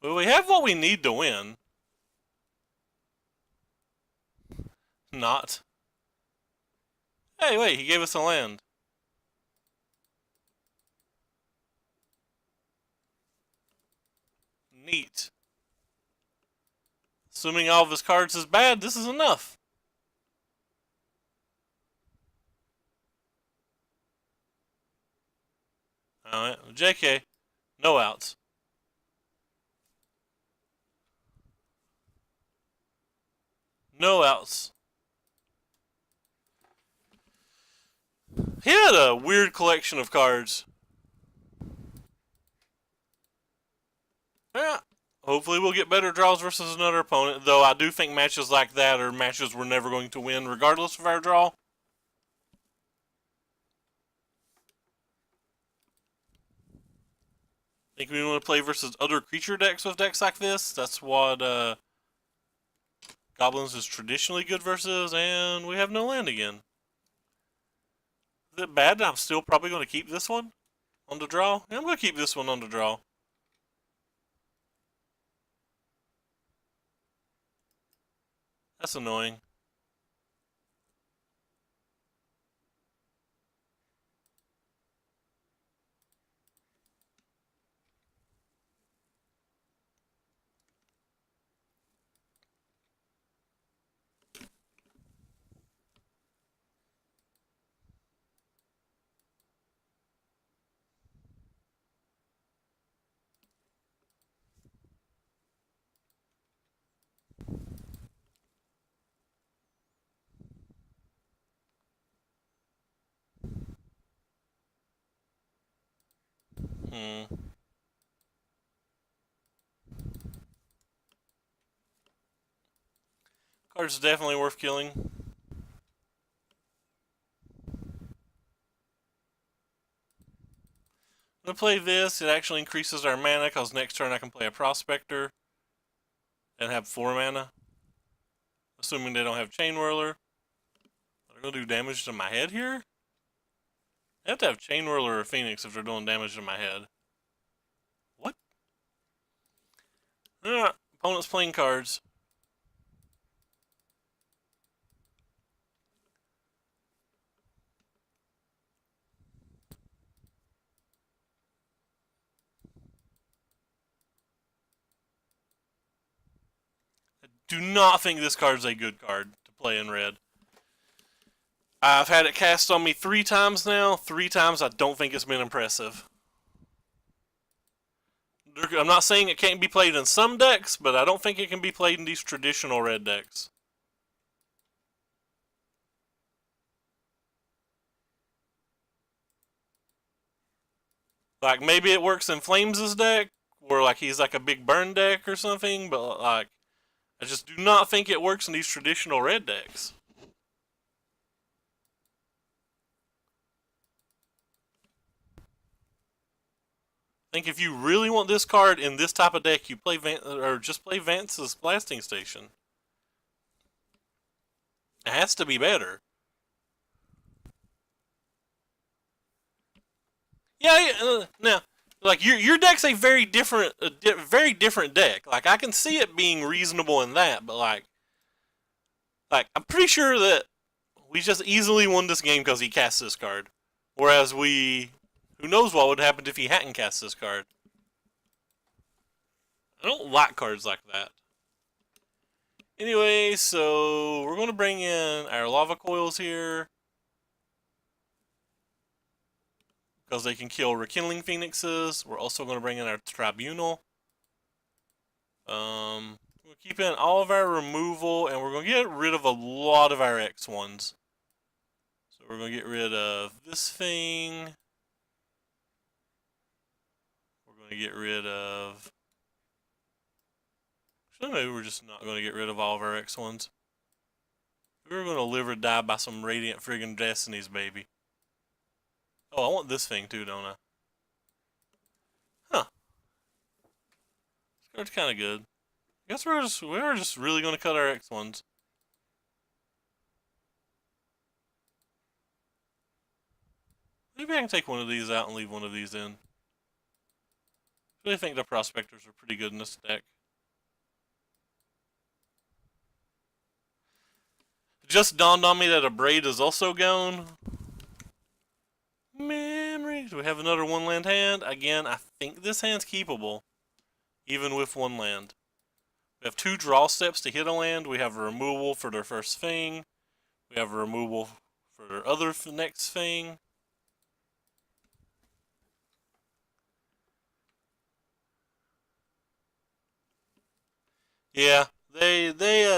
But we have what we need to win. Not. Hey, wait, he gave us a land. Neat. Assuming all of his cards is bad, this is enough. Alright, JK. No outs. No outs. He had a weird collection of cards. Yeah. Hopefully we'll get better draws versus another opponent, though I do think matches like that are matches we're never going to win regardless of our draw. Think we want to play versus other creature decks with decks like this? That's what Goblins is traditionally good versus, and we have no land again. Is it bad that I'm still probably going to keep this one on the draw? Yeah, I'm going to keep this one on the draw. That's annoying. Card's definitely worth killing. I'm gonna play this. It actually increases our mana because next turn I can play a Prospector and have 4 mana. Assuming they don't have Chain Whirler. They're gonna do damage to my head here? They have to have Chain Whirler or Phoenix if they're doing damage to my head. What? Opponent's playing cards. I do not think this card's a good card to play in red. I've had it cast on me 3 times now. 3 times I don't think it's been impressive. I'm not saying it can't be played in some decks, but I don't think it can be played in these traditional red decks. Like, maybe it works in Flames' deck, where like he's like a big burn deck or something, but like, I just do not think it works in these traditional red decks. I think if you really want this card in this type of deck, you play just play Vance's Blasting Station. It has to be better. Yeah, now, like your deck's a very different deck. Like I can see it being reasonable in that, but like I'm pretty sure that we just easily won this game because he cast this card. Whereas who knows what would happen if he hadn't cast this card. I don't like cards like that. Anyway, so we're going to bring in our lava coils here. Because they can kill Rekindling Phoenixes. We're also going to bring in our Tribunal. We'll keep in all of our removal, and we're going to get rid of a lot of our X1s. So we're going to get rid of this thing. We're going to get rid of... Actually, maybe we're just not going to get rid of all of our X1s. We're going to live or die by some Radiant friggin' Destinies, baby. Oh, I want this thing too, don't I? Huh. This card's kind of good. I guess we're just really going to cut our X1s. Maybe I can take one of these out and leave one of these in. I really think the Prospectors are pretty good in this deck. It just dawned on me that a Braid is also gone. Memories. Do we have another 1-land hand? Again, I think this hand's keepable, even with 1 land. We have 2 draw steps to hit a land. We have a removal for their first thing. We have a removal for their other next thing. Yeah, they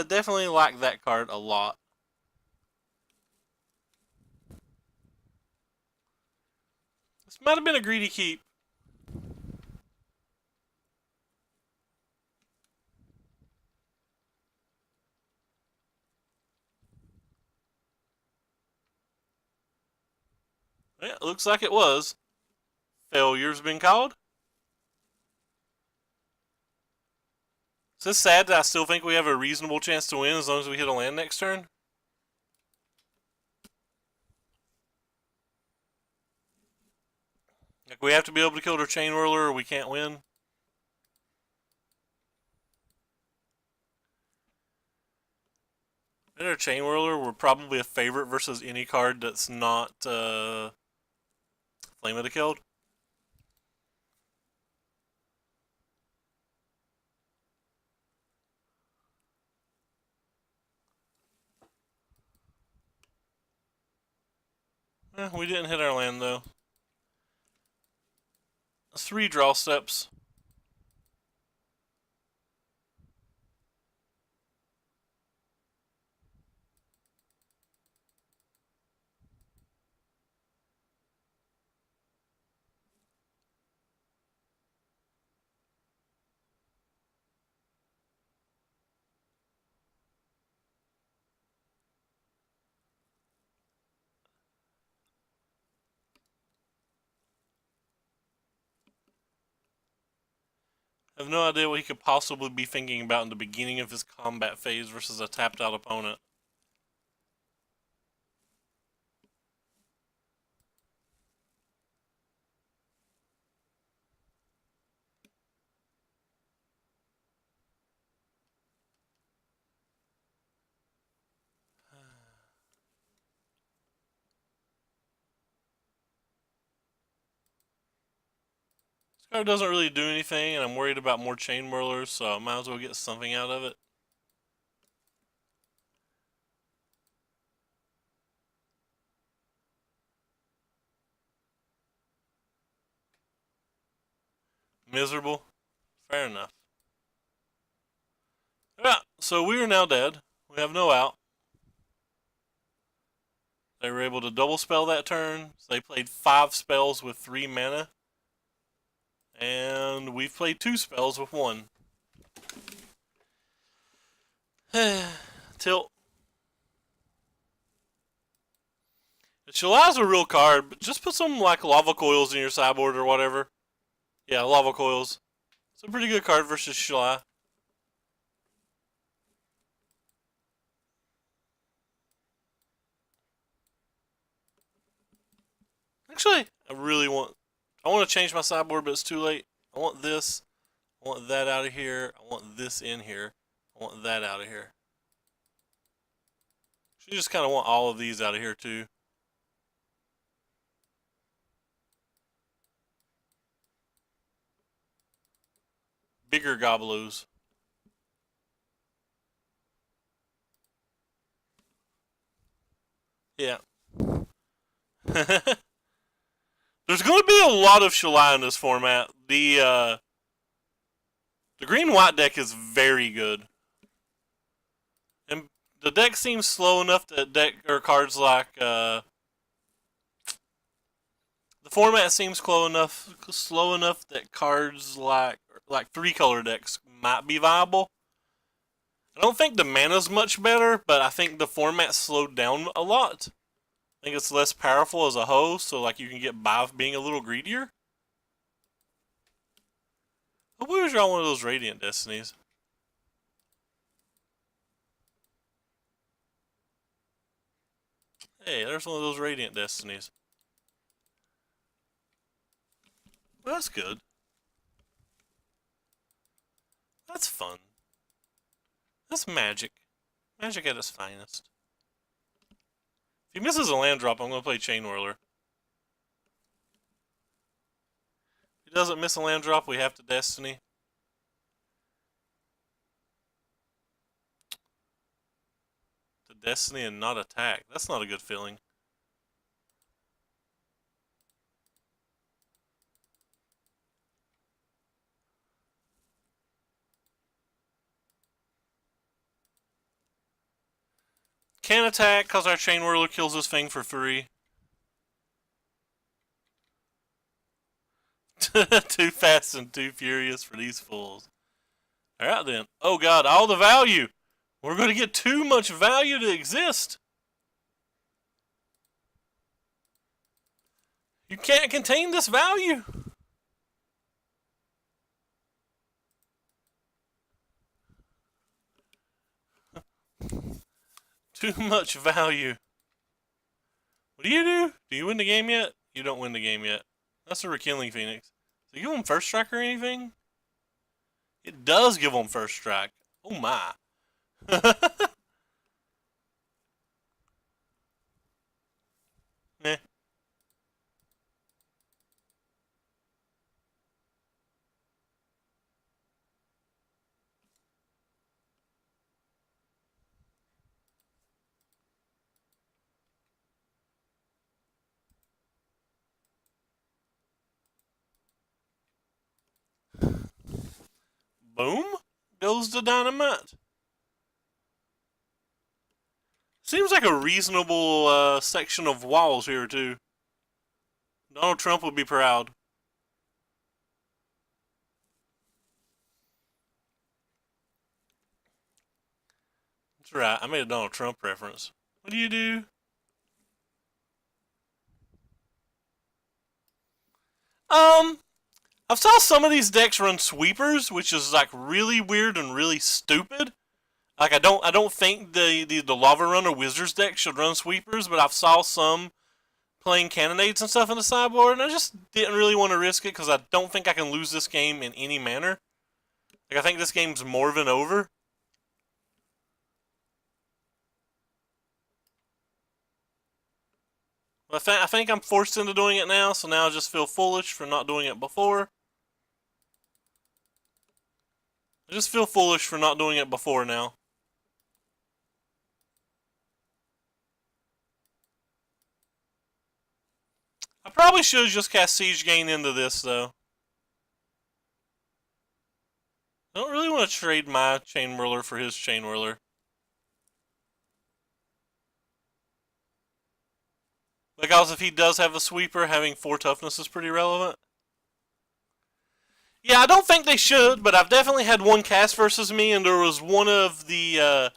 definitely like that card a lot. This might have been a greedy keep. Yeah, it looks like it was. Failure's been called. Is this sad that I still think we have a reasonable chance to win as long as we hit a land next turn? Like, we have to be able to kill their Chain Whirler or we can't win. Their Chain Whirler were probably a favorite versus any card that's not Flame of the Killed. We didn't hit our land though. 3 draw steps. I have no idea what he could possibly be thinking about in the beginning of his combat phase versus a tapped out opponent. This card doesn't really do anything, and I'm worried about more chain whirlers, so I might as well get something out of it. Miserable. Fair enough. Yeah, so we are now dead. We have no out. They were able to double spell that turn. So they played 5 spells with 3 mana. And we've played 2 spells with 1. Tilt. Shala's a real card, but just put some like lava coils in your sideboard or whatever. Yeah, lava coils. It's a pretty good card versus Shala. Actually, I want to change my sideboard, but it's too late. I want this. I want that out of here. I want this in here. I want that out of here. You just kind of want all of these out of here too. Bigger Goblos. Yeah. There's going to be a lot of Shalai in this format. The green-white deck is very good. And the deck seems slow enough that cards like the format seems slow enough that cards like 3-color decks might be viable. I don't think the mana's much better, but I think the format slowed down a lot. I think it's less powerful as a host, so like you can get by being a little greedier. Hope we was draw one of those Radiant Destinies. Hey, there's one of those Radiant Destinies. Well, that's good. That's fun. That's magic. Magic at its finest. If he misses a land drop, I'm going to play Chain Whirler. If he doesn't miss a land drop, we have to Destiny. To Destiny and not attack. That's not a good feeling. Can't attack because our Chain Whirler kills this thing for 3. Too fast and too furious for these fools. Alright then. Oh god, all the value! We're going to get too much value to exist! You can't contain this value! Too much value. What do? Do you win the game yet? You don't win the game yet. That's a Rekindling Phoenix. Do you give them first strike or anything? It does give them first strike. Oh my. Meh. Boom. Goes the dynamite. Seems like a reasonable section of walls here, too. Donald Trump would be proud. That's right. I made a Donald Trump reference. What do you do? Um, I've saw some of these decks run sweepers, which is like really weird and really stupid. Like I don't think the Lava Runner Wizards deck should run sweepers, but I've saw some playing cannonades and stuff in the sideboard, and I just didn't really want to risk it because I don't think I can lose this game in any manner. Like I think this game's more than over. But I think I'm forced into doing it now, so now I just feel foolish for not doing it before. I just feel foolish for not doing it before now. I probably should have just cast Siege Gain into this, though. I don't really want to trade my Chain Whirler for his Chain Whirler. Because if he does have a sweeper, having 4 toughness is pretty relevant. Yeah, I don't think they should, but I've definitely had one cast versus me, and there was one of the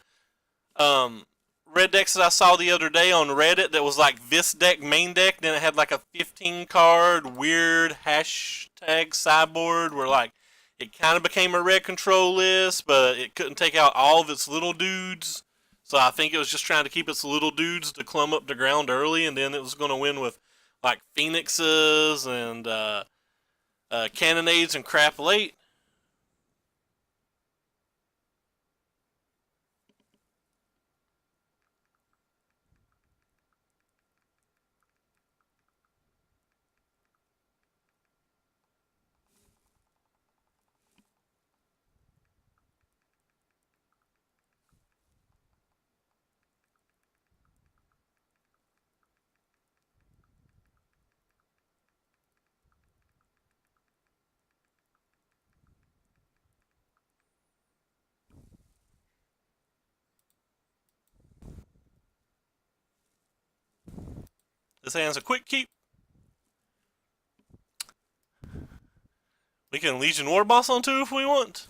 red decks that I saw the other day on Reddit that was like this deck main deck. Then it had like a 15 card weird hashtag sideboard where like it kind of became a red control list, but it couldn't take out all of its little dudes. So I think it was just trying to keep its little dudes to clump up the ground early, and then it was going to win with like phoenixes and cannonades and crap late. This hand's a quick keep. We can Legion Warboss on 2 if we want.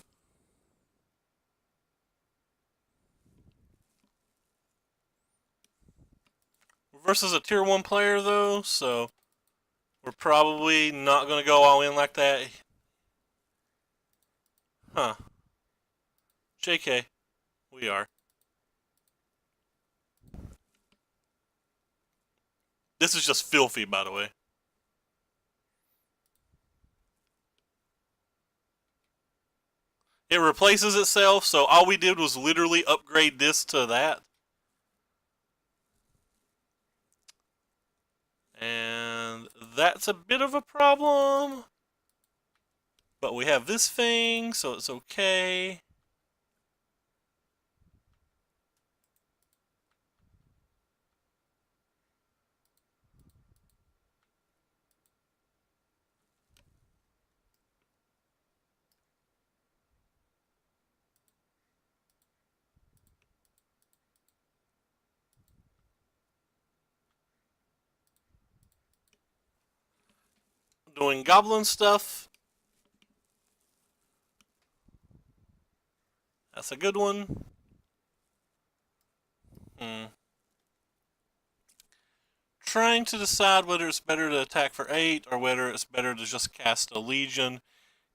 Versus a tier 1 player, though, so we're probably not going to go all in like that. Huh. JK. We are. This is just filthy, by the way. It replaces itself, so all we did was literally upgrade this to that. And that's a bit of a problem. But we have this thing, so it's okay. Doing goblin stuff. That's a good one. Trying to decide whether it's better to attack for 8 or whether it's better to just cast a Legion,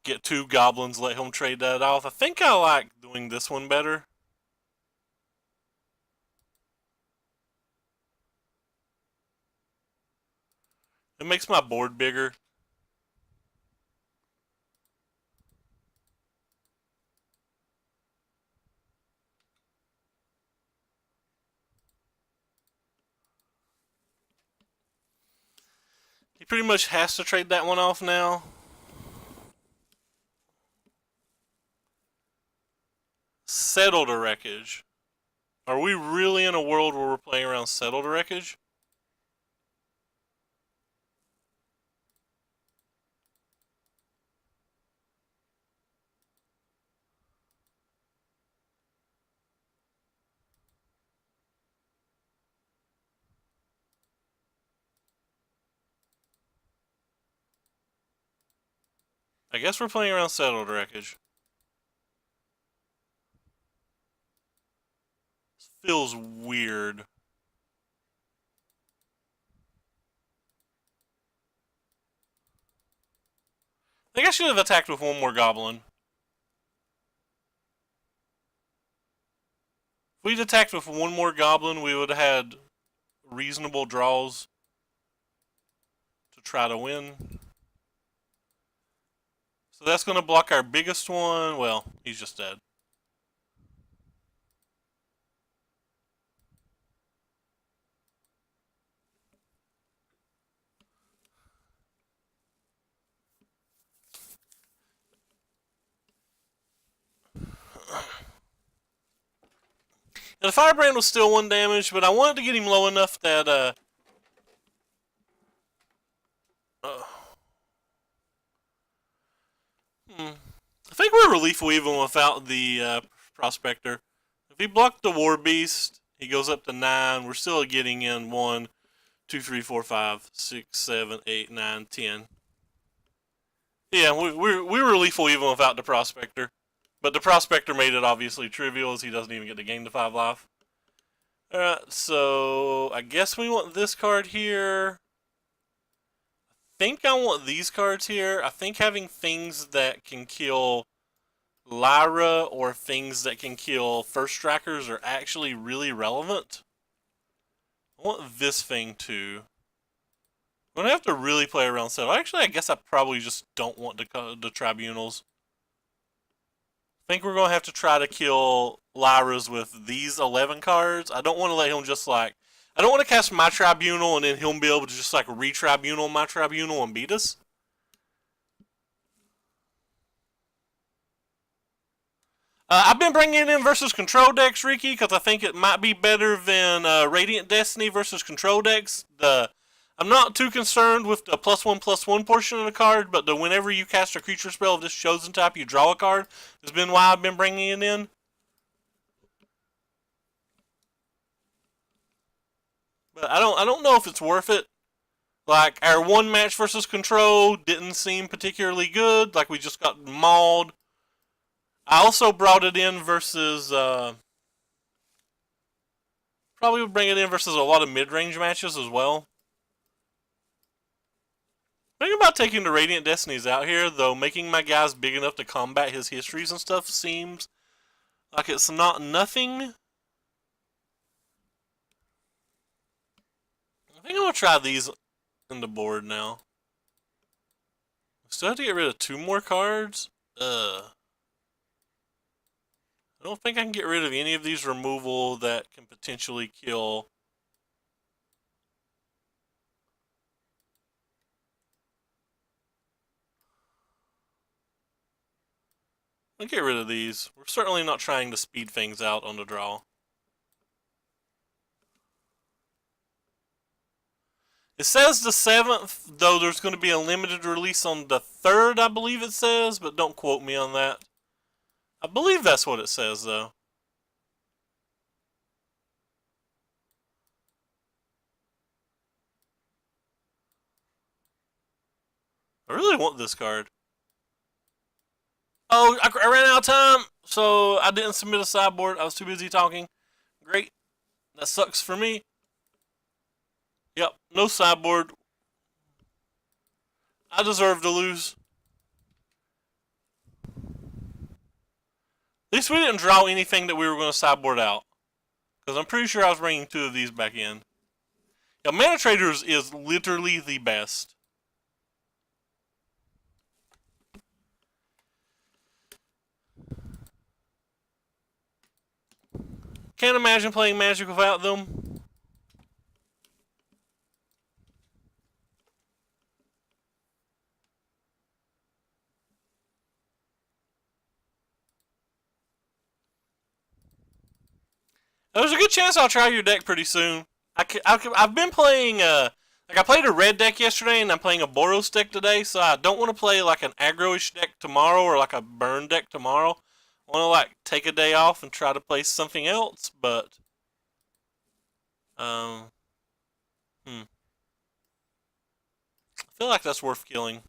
get 2 goblins, let him trade that off. I think I like doing this one better. It makes my board bigger. He pretty much has to trade that one off now. Settle to wreckage. Are we really in a world where we're playing around settle to wreckage? I guess we're playing around settle to wreckage. This feels weird. I think I should have attacked with one more goblin. If we'd attacked with one more goblin, we would have had reasonable draws to try to win. So that's going to block our biggest one. Well, he's just dead. And the firebrand was still 1 damage, but I wanted to get him low enough that I think we're lethal even without the prospector. If he blocked the war beast, he goes up to 9. We're still getting in 1, 2, 3, 4, 5, 6, 7, 8, 9, 10. Yeah, we were lethal even without the prospector. But the prospector made it obviously trivial as he doesn't even get to gain the 5 life. Alright, so I guess we want this card here. I think I want these cards here. I think having things that can kill Lyra or things that can kill first strikers are actually really relevant. I want this thing too. I'm going to have to really play around settle. Actually, I guess I probably just don't want the tribunals. I think we're going to have to try to kill Lyra's with these 11 cards. I don't want to let him just like... I don't want to cast my tribunal and then him be able to just like re-tribunal my tribunal and beat us. I've been bringing in versus control decks, Ricky, because I think it might be better than Radiant Destiny versus control decks. I'm not too concerned with the +1/+1 portion of the card, but the whenever you cast a creature spell of this chosen type, you draw a card has been why I've been bringing it in. But I don't know if it's worth it. Like, our one match versus control didn't seem particularly good. Like, we just got mauled. I also brought it in versus... probably would bring it in versus a lot of mid-range matches as well. Thinking about taking the Radiant Destinies out here, though making my guys big enough to combat his histories and stuff seems like it's not nothing. I think I'm going to try these in the board now. Still have to get rid of 2 more cards? I don't think I can get rid of any of these removal that can potentially kill. I'll get rid of these. We're certainly not trying to speed things out on the draw. It says the 7th, though there's going to be a limited release on the 3rd, I believe it says, but don't quote me on that. I believe that's what it says, though. I really want this card. Oh, I ran out of time, so I didn't submit a sideboard. I was too busy talking. Great. That sucks for me. Yep, no sideboard. I deserve to lose. At least we didn't draw anything that we were going to sideboard out. Because I'm pretty sure I was bringing 2 of these back in. Yeah, Mana Traders is literally the best. Can't imagine playing Magic without them. There's a good chance I'll try your deck pretty soon. I've been playing, like I played a red deck yesterday and I'm playing a Boros deck today, so I don't want to play like an aggro-ish deck tomorrow or like a burn deck tomorrow. I want to like take a day off and try to play something else, but I feel like that's worth killing.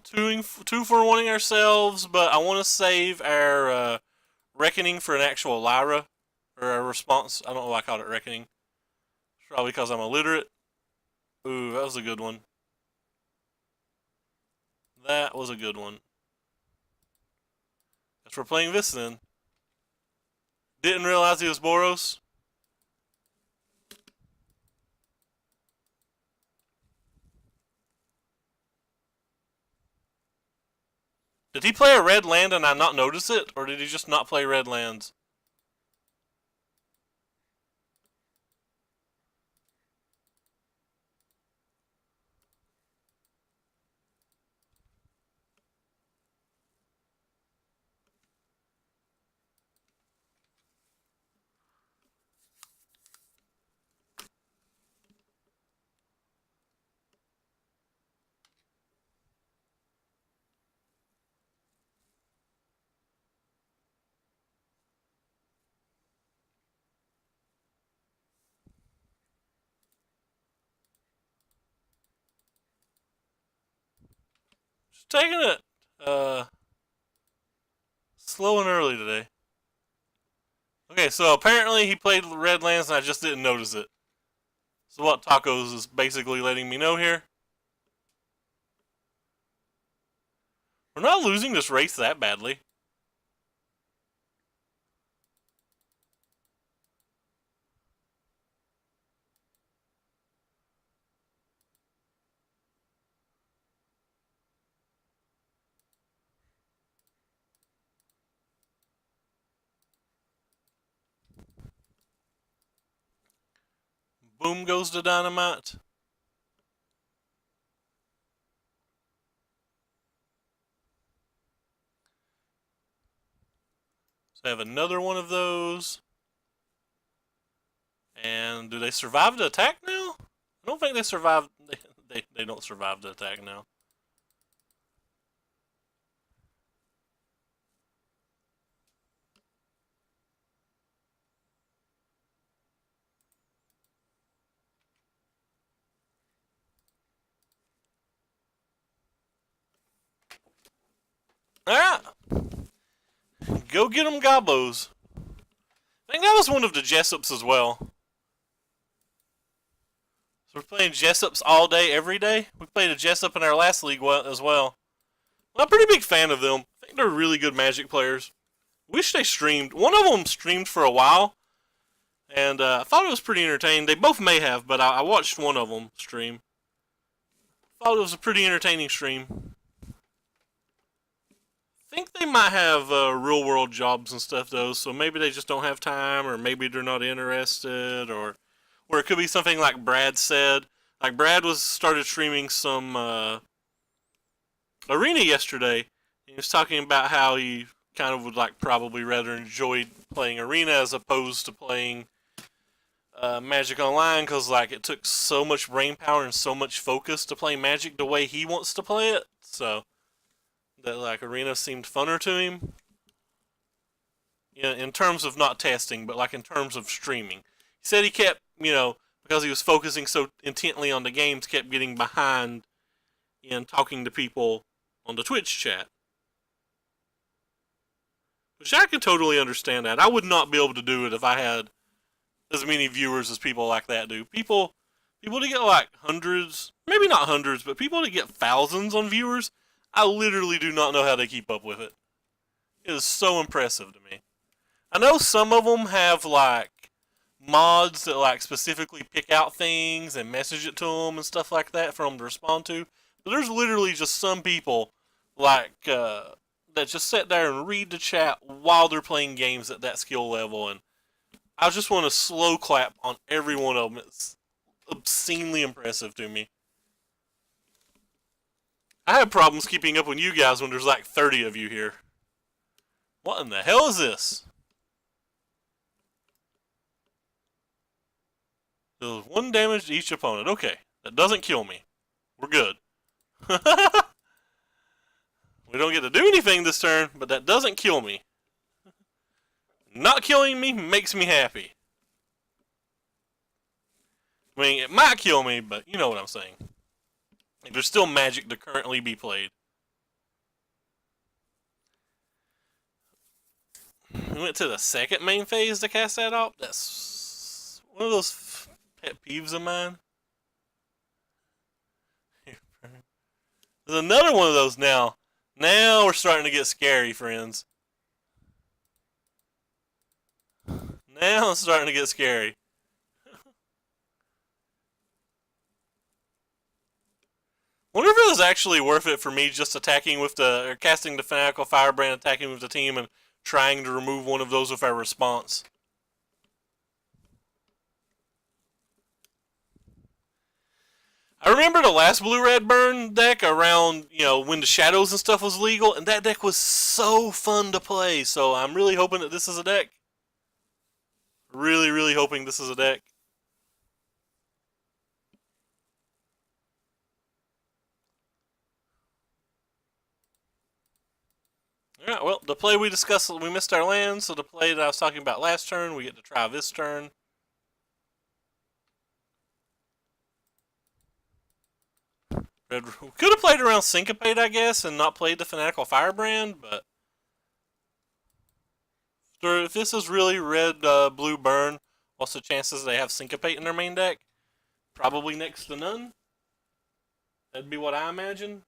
Two for wanting ourselves, but I want to save our Reckoning for an actual Lyra. or a response. I don't know why I called it reckoning. It's probably because I'm illiterate. Ooh, that was a good one. That was a good one. Guess we're playing this then. Didn't realize he was Boros. Did he play a red land and I not notice it? Or did he just not play red lands? Just taking it slow and early today. Okay, so apparently he played red lands and I just didn't notice it. So what Tacos is basically letting me know here. We're not losing this race that badly. Boom goes the dynamite. So I have another one of those. And do they survive the attack now? I don't think they survived. They don't survive the attack now. Alright. Go get them gobos. I think that was one of the Jessups as well. So we're playing Jessups all day, every day. We played a Jessup in our last league as well. I'm a pretty big fan of them. I think they're really good Magic players. Wish they streamed. One of them streamed for a while, and I thought it was pretty entertaining. They both may have, but I watched one of them stream. Thought it was a pretty entertaining stream. I think they might have real world jobs and stuff though, so maybe they just don't have time, or maybe they're not interested, or it could be something like Brad said. Like Brad started streaming some arena yesterday. He was talking about how he kind of would like probably rather enjoyed playing arena as opposed to playing Magic Online, because like it took so much brain power and so much focus to play Magic the way he wants to play it. So that like arena seemed funner to him. In terms of not testing, but like in terms of streaming. He said he kept, because he was focusing so intently on the games, kept getting behind in talking to people on the Twitch chat. Which I can totally understand that. I would not be able to do it if I had as many viewers as people like that do. People to get like hundreds, maybe not hundreds, but people to get thousands on viewers, I literally do not know how they keep up with it. It is so impressive to me. I know some of them have like mods that like specifically pick out things and message it to them and stuff like that for them to respond to. But there's literally just some people like that just sit there and read the chat while they're playing games at that skill level, and I just want to slow clap on every one of them. It's obscenely impressive to me. I have problems keeping up with you guys when there's like 30 of you here. What in the hell is this? Deals 1 damage to each opponent. Okay, that doesn't kill me. We're good. We don't get to do anything this turn, but that doesn't kill me. Not killing me makes me happy. I mean, it might kill me, but you know what I'm saying. Like, there's still Magic to currently be played. We went to the second main phase to cast that off. That's one of those pet peeves of mine. There's another one of those now. Now we're starting to get scary, friends. Now it's starting to get scary. Wonder if it was actually worth it for me just attacking with or casting the Fanatical Firebrand, attacking with the team, and trying to remove one of those with our response. I remember the last blue-red burn deck around, when the shadows and stuff was legal, and that deck was so fun to play. So I'm really hoping that this is a deck. Really, really hoping this is a deck. Alright, well, the play we discussed, we missed our land, so the play that I was talking about last turn, we get to try this turn. We could have played around Syncopate, I guess, and not played the Fanatical Firebrand, but if this is really red, blue burn, what's the chances they have Syncopate in their main deck? Probably next to none. That'd be what I imagine.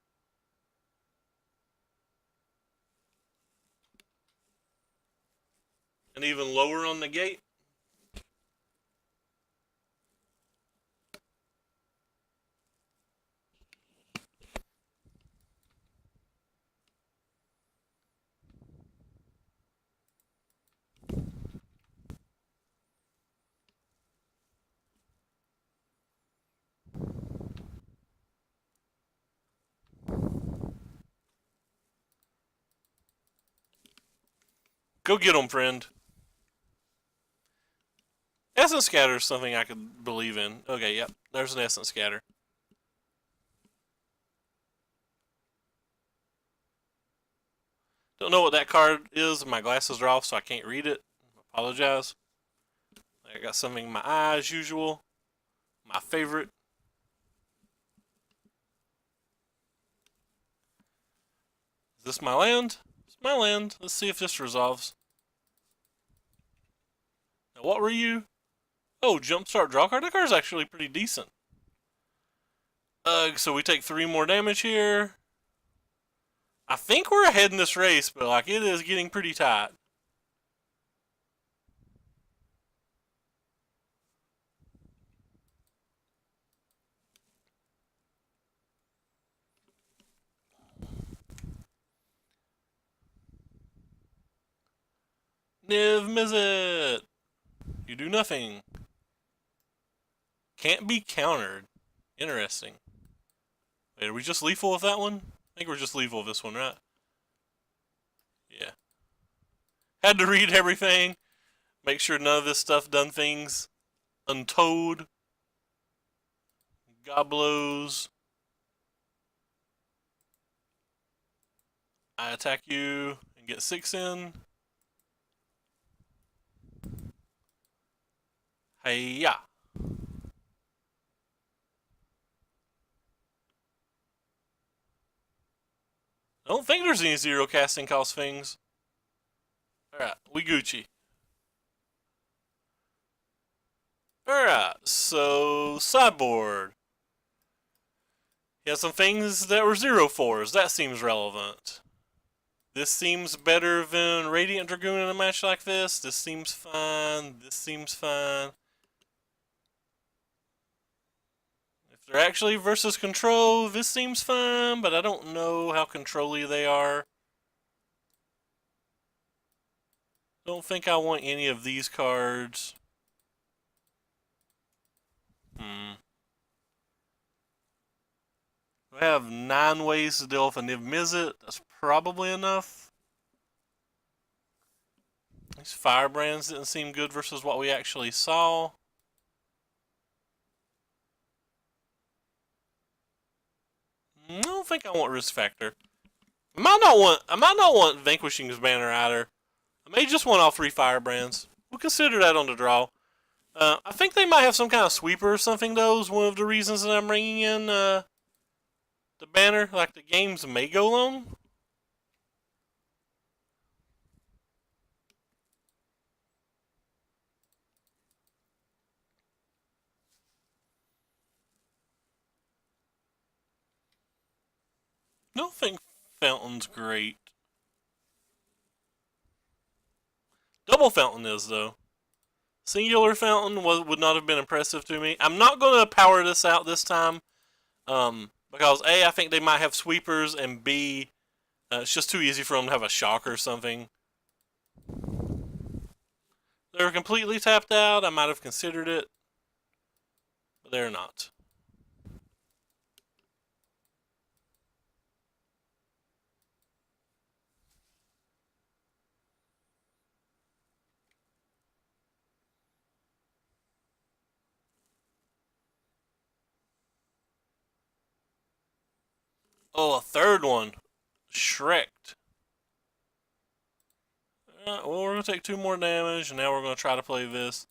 And even lower on the gate. Go get them, friend. Essence Scatter is something I could believe in. Okay, yep. There's an Essence Scatter. Don't know what that card is. My glasses are off, so I can't read it. Apologize. I got something in my eye as usual. My favorite. Is this my land? It's my land. Let's see if this resolves. Now, what were you? Oh, Jumpstart Draw card. That card's actually pretty decent. So we take 3 more damage here. I think we're ahead in this race, but like it is getting pretty tight. Niv Mizzet! You do nothing. Can't be countered. Interesting. Wait, are we just lethal with that one? I think we're just lethal with this one, right? Yeah. Had to read everything. Make sure none of this stuff done things untold. Goblos. I attack you and get 6 in. Hey-ya. I don't think there's any 0 casting cost things. Alright, we Gucci. Alright, so sideboard. He has some things that were 0/4s. That seems relevant. This seems better than Radiant Dragoon in a match like this. This seems fine. This seems fine. If they're actually versus control, this seems fine, but I don't know how control-y they are. Don't think I want any of these cards. We have 9 ways to deal with a Niv Mizzet. That's probably enough. These Firebrands didn't seem good versus what we actually saw. I don't think I want Risk Factor. I might not want Vanquishing's Banner either. I may just want all 3 Firebrands. We'll consider that on the draw. I think they might have some kind of sweeper or something, though, is one of the reasons that I'm bringing in the banner. Like, the games may go long. don't think Fountain's great. Double Fountain is, though. Singular Fountain would not have been impressive to me. I'm not going to power this out this time because A, I think they might have sweepers, and B, it's just too easy for them to have a shock or something. They're completely tapped out. I might have considered it, but they're not. Oh, a third one. Shreked. Well, we're going to take 2 more damage, and now we're going to try to play this.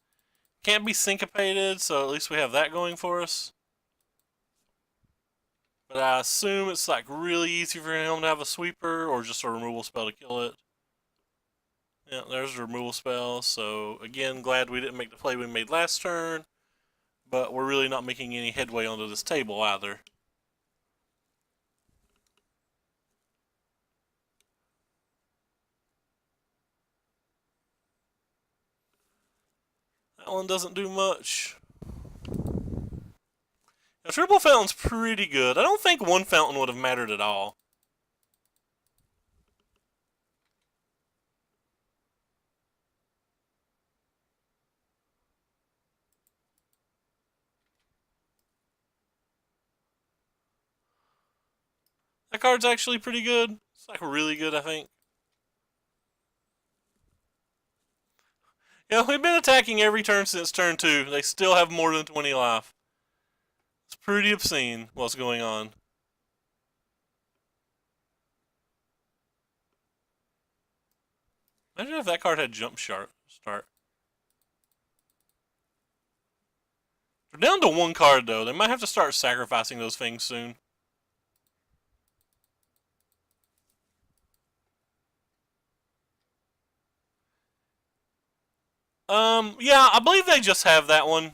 Can't be syncopated, so at least we have that going for us. But I assume it's like really easy for him to have a sweeper or just a removal spell to kill it. Yeah, there's a removal spell. So again, glad we didn't make the play we made last turn. But we're really not making any headway onto this table either. That one doesn't do much. Now, triple fountain's pretty good. I don't think one fountain would have mattered at all. That card's actually pretty good. It's like really good, I think. Yeah, we've been attacking every turn since turn 2. They still have more than 20 life. It's pretty obscene what's going on. Imagine if that card had jump start. They're down to 1 card though. They might have to start sacrificing those things soon. Yeah, I believe they just have that one.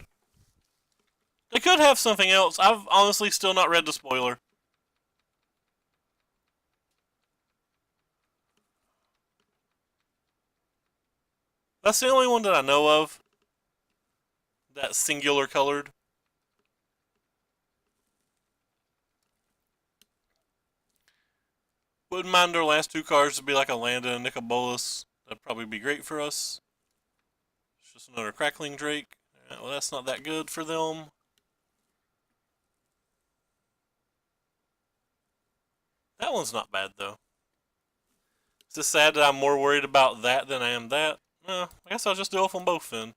They could have something else. I've honestly still not read the spoiler. That's the only one that I know of. That's singular colored. Wouldn't mind our last 2 cards to be like a land and a Nicobolus. That'd probably be great for us. It's just another Crackling Drake. Well, that's not that good for them. That one's not bad though. It's just sad that I'm more worried about that than I am that. I guess I'll just do off them both then.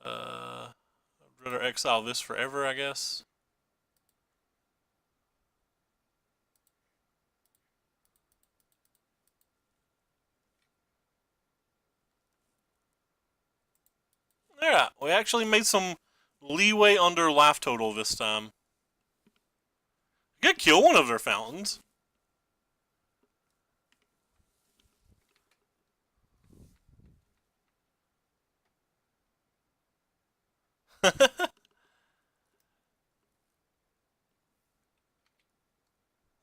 I'd rather exile this forever, I guess. Yeah, we actually made some leeway under life total this time. We could kill one of their fountains.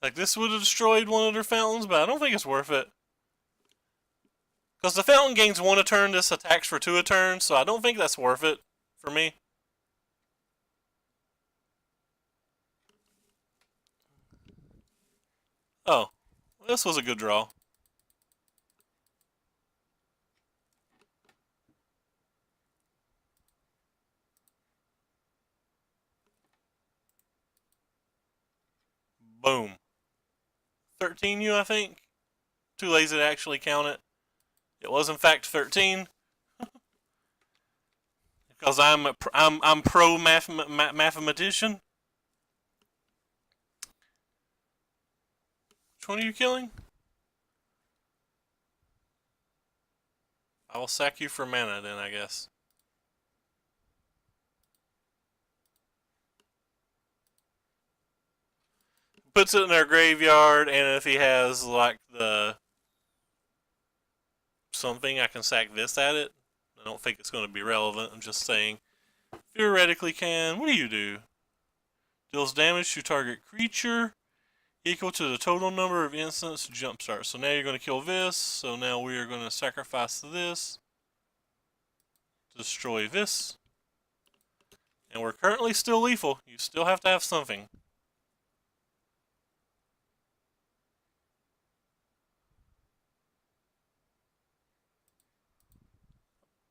Like, this would have destroyed one of their fountains, but I don't think it's worth it. Because the fountain gains 1 a turn, this attacks for 2 a turn, so I don't think that's worth it for me. Oh, this was a good draw. Boom. 13U, I think. Too lazy to actually count it. It was in fact 13. Because I'm pro mathematician. Which one are you killing? I will sack you for mana then, I guess. Puts it in their graveyard, and if he has like something, I can sack this at it. I don't think it's going to be relevant. I'm just saying, theoretically can. What do you do? Deals damage to target creature equal to the total number of instants jumpstart. So now you're going to kill this. So now we are going to sacrifice this. Destroy this. And we're currently still lethal. You still have to have something.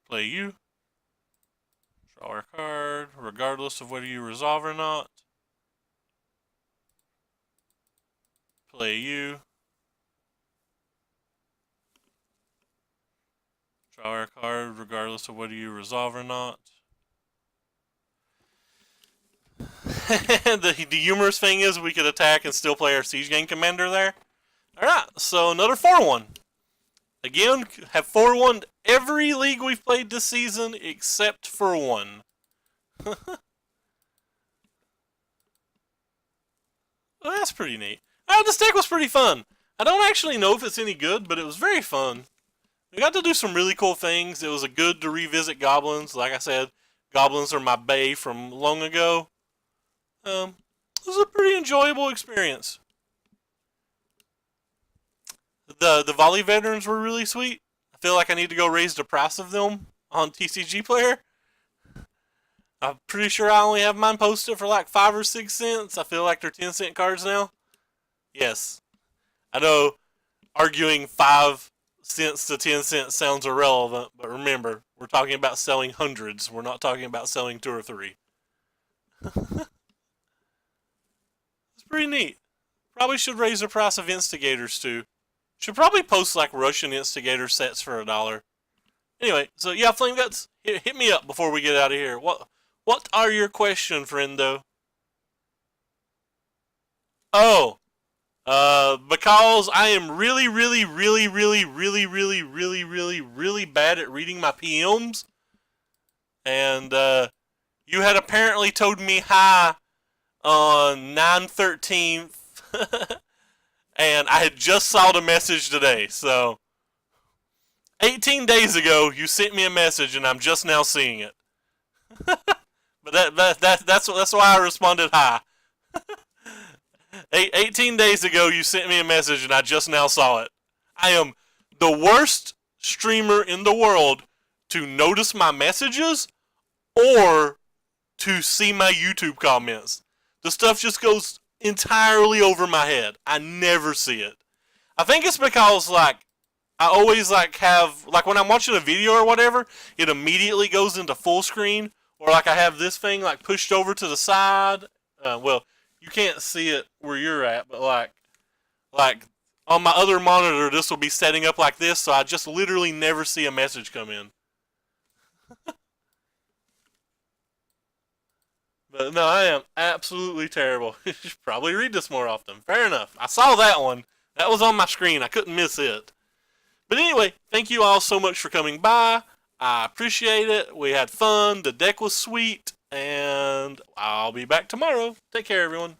Play you. Draw a card, regardless of whether you resolve or not. Play you. Draw a card, regardless of whether you resolve or not. the humorous thing is we could attack and still play our Siege Gang Commander there. Alright, so another 4-1. Again, have 4-1'd every league we've played this season except for one. Well, that's pretty neat. This deck was pretty fun. I don't actually know if it's any good, but it was very fun. We got to do some really cool things. It was good to revisit Goblins. Like I said, Goblins are my bae from long ago. It was a pretty enjoyable experience. The volley veterans were really sweet. I feel like I need to go raise the price of them on TCG Player. I'm pretty sure I only have mine posted for like 5 or 6 cents. I feel like they're 10-cent cards now. Yes. I know arguing 5 cents to 10 cents sounds irrelevant, but remember, we're talking about selling hundreds. We're not talking about selling 2 or 3. It's pretty neat. Probably should raise the price of instigators too. Should probably post like Russian instigator sets for $1. Anyway, so yeah, Flame Guts, hit me up before we get out of here. What are your questions, friendo? Oh, because I am really bad at reading my PMs, and you had apparently told me hi on 9/13th. And I had just saw the message today, so 18 days ago you sent me a message and I'm just now seeing it. But that's why I responded hi. 18 days ago you sent me a message and I just now saw it. I am the worst streamer in the world to notice my messages or to see my YouTube comments. The stuff just goes entirely over my head. I never see it. I think it's because like I always like have like when I'm watching a video or whatever, it immediately goes into full screen, or like I have this thing like pushed over to the side. Well, you can't see it where you're at, but like on my other monitor, this will be setting up like this, so I just literally never see a message come in. But no, I am absolutely terrible. You should probably read this more often. Fair enough. I saw that one. That was on my screen. I couldn't miss it. But anyway, thank you all so much for coming by. I appreciate it. We had fun. The deck was sweet. And I'll be back tomorrow. Take care, everyone.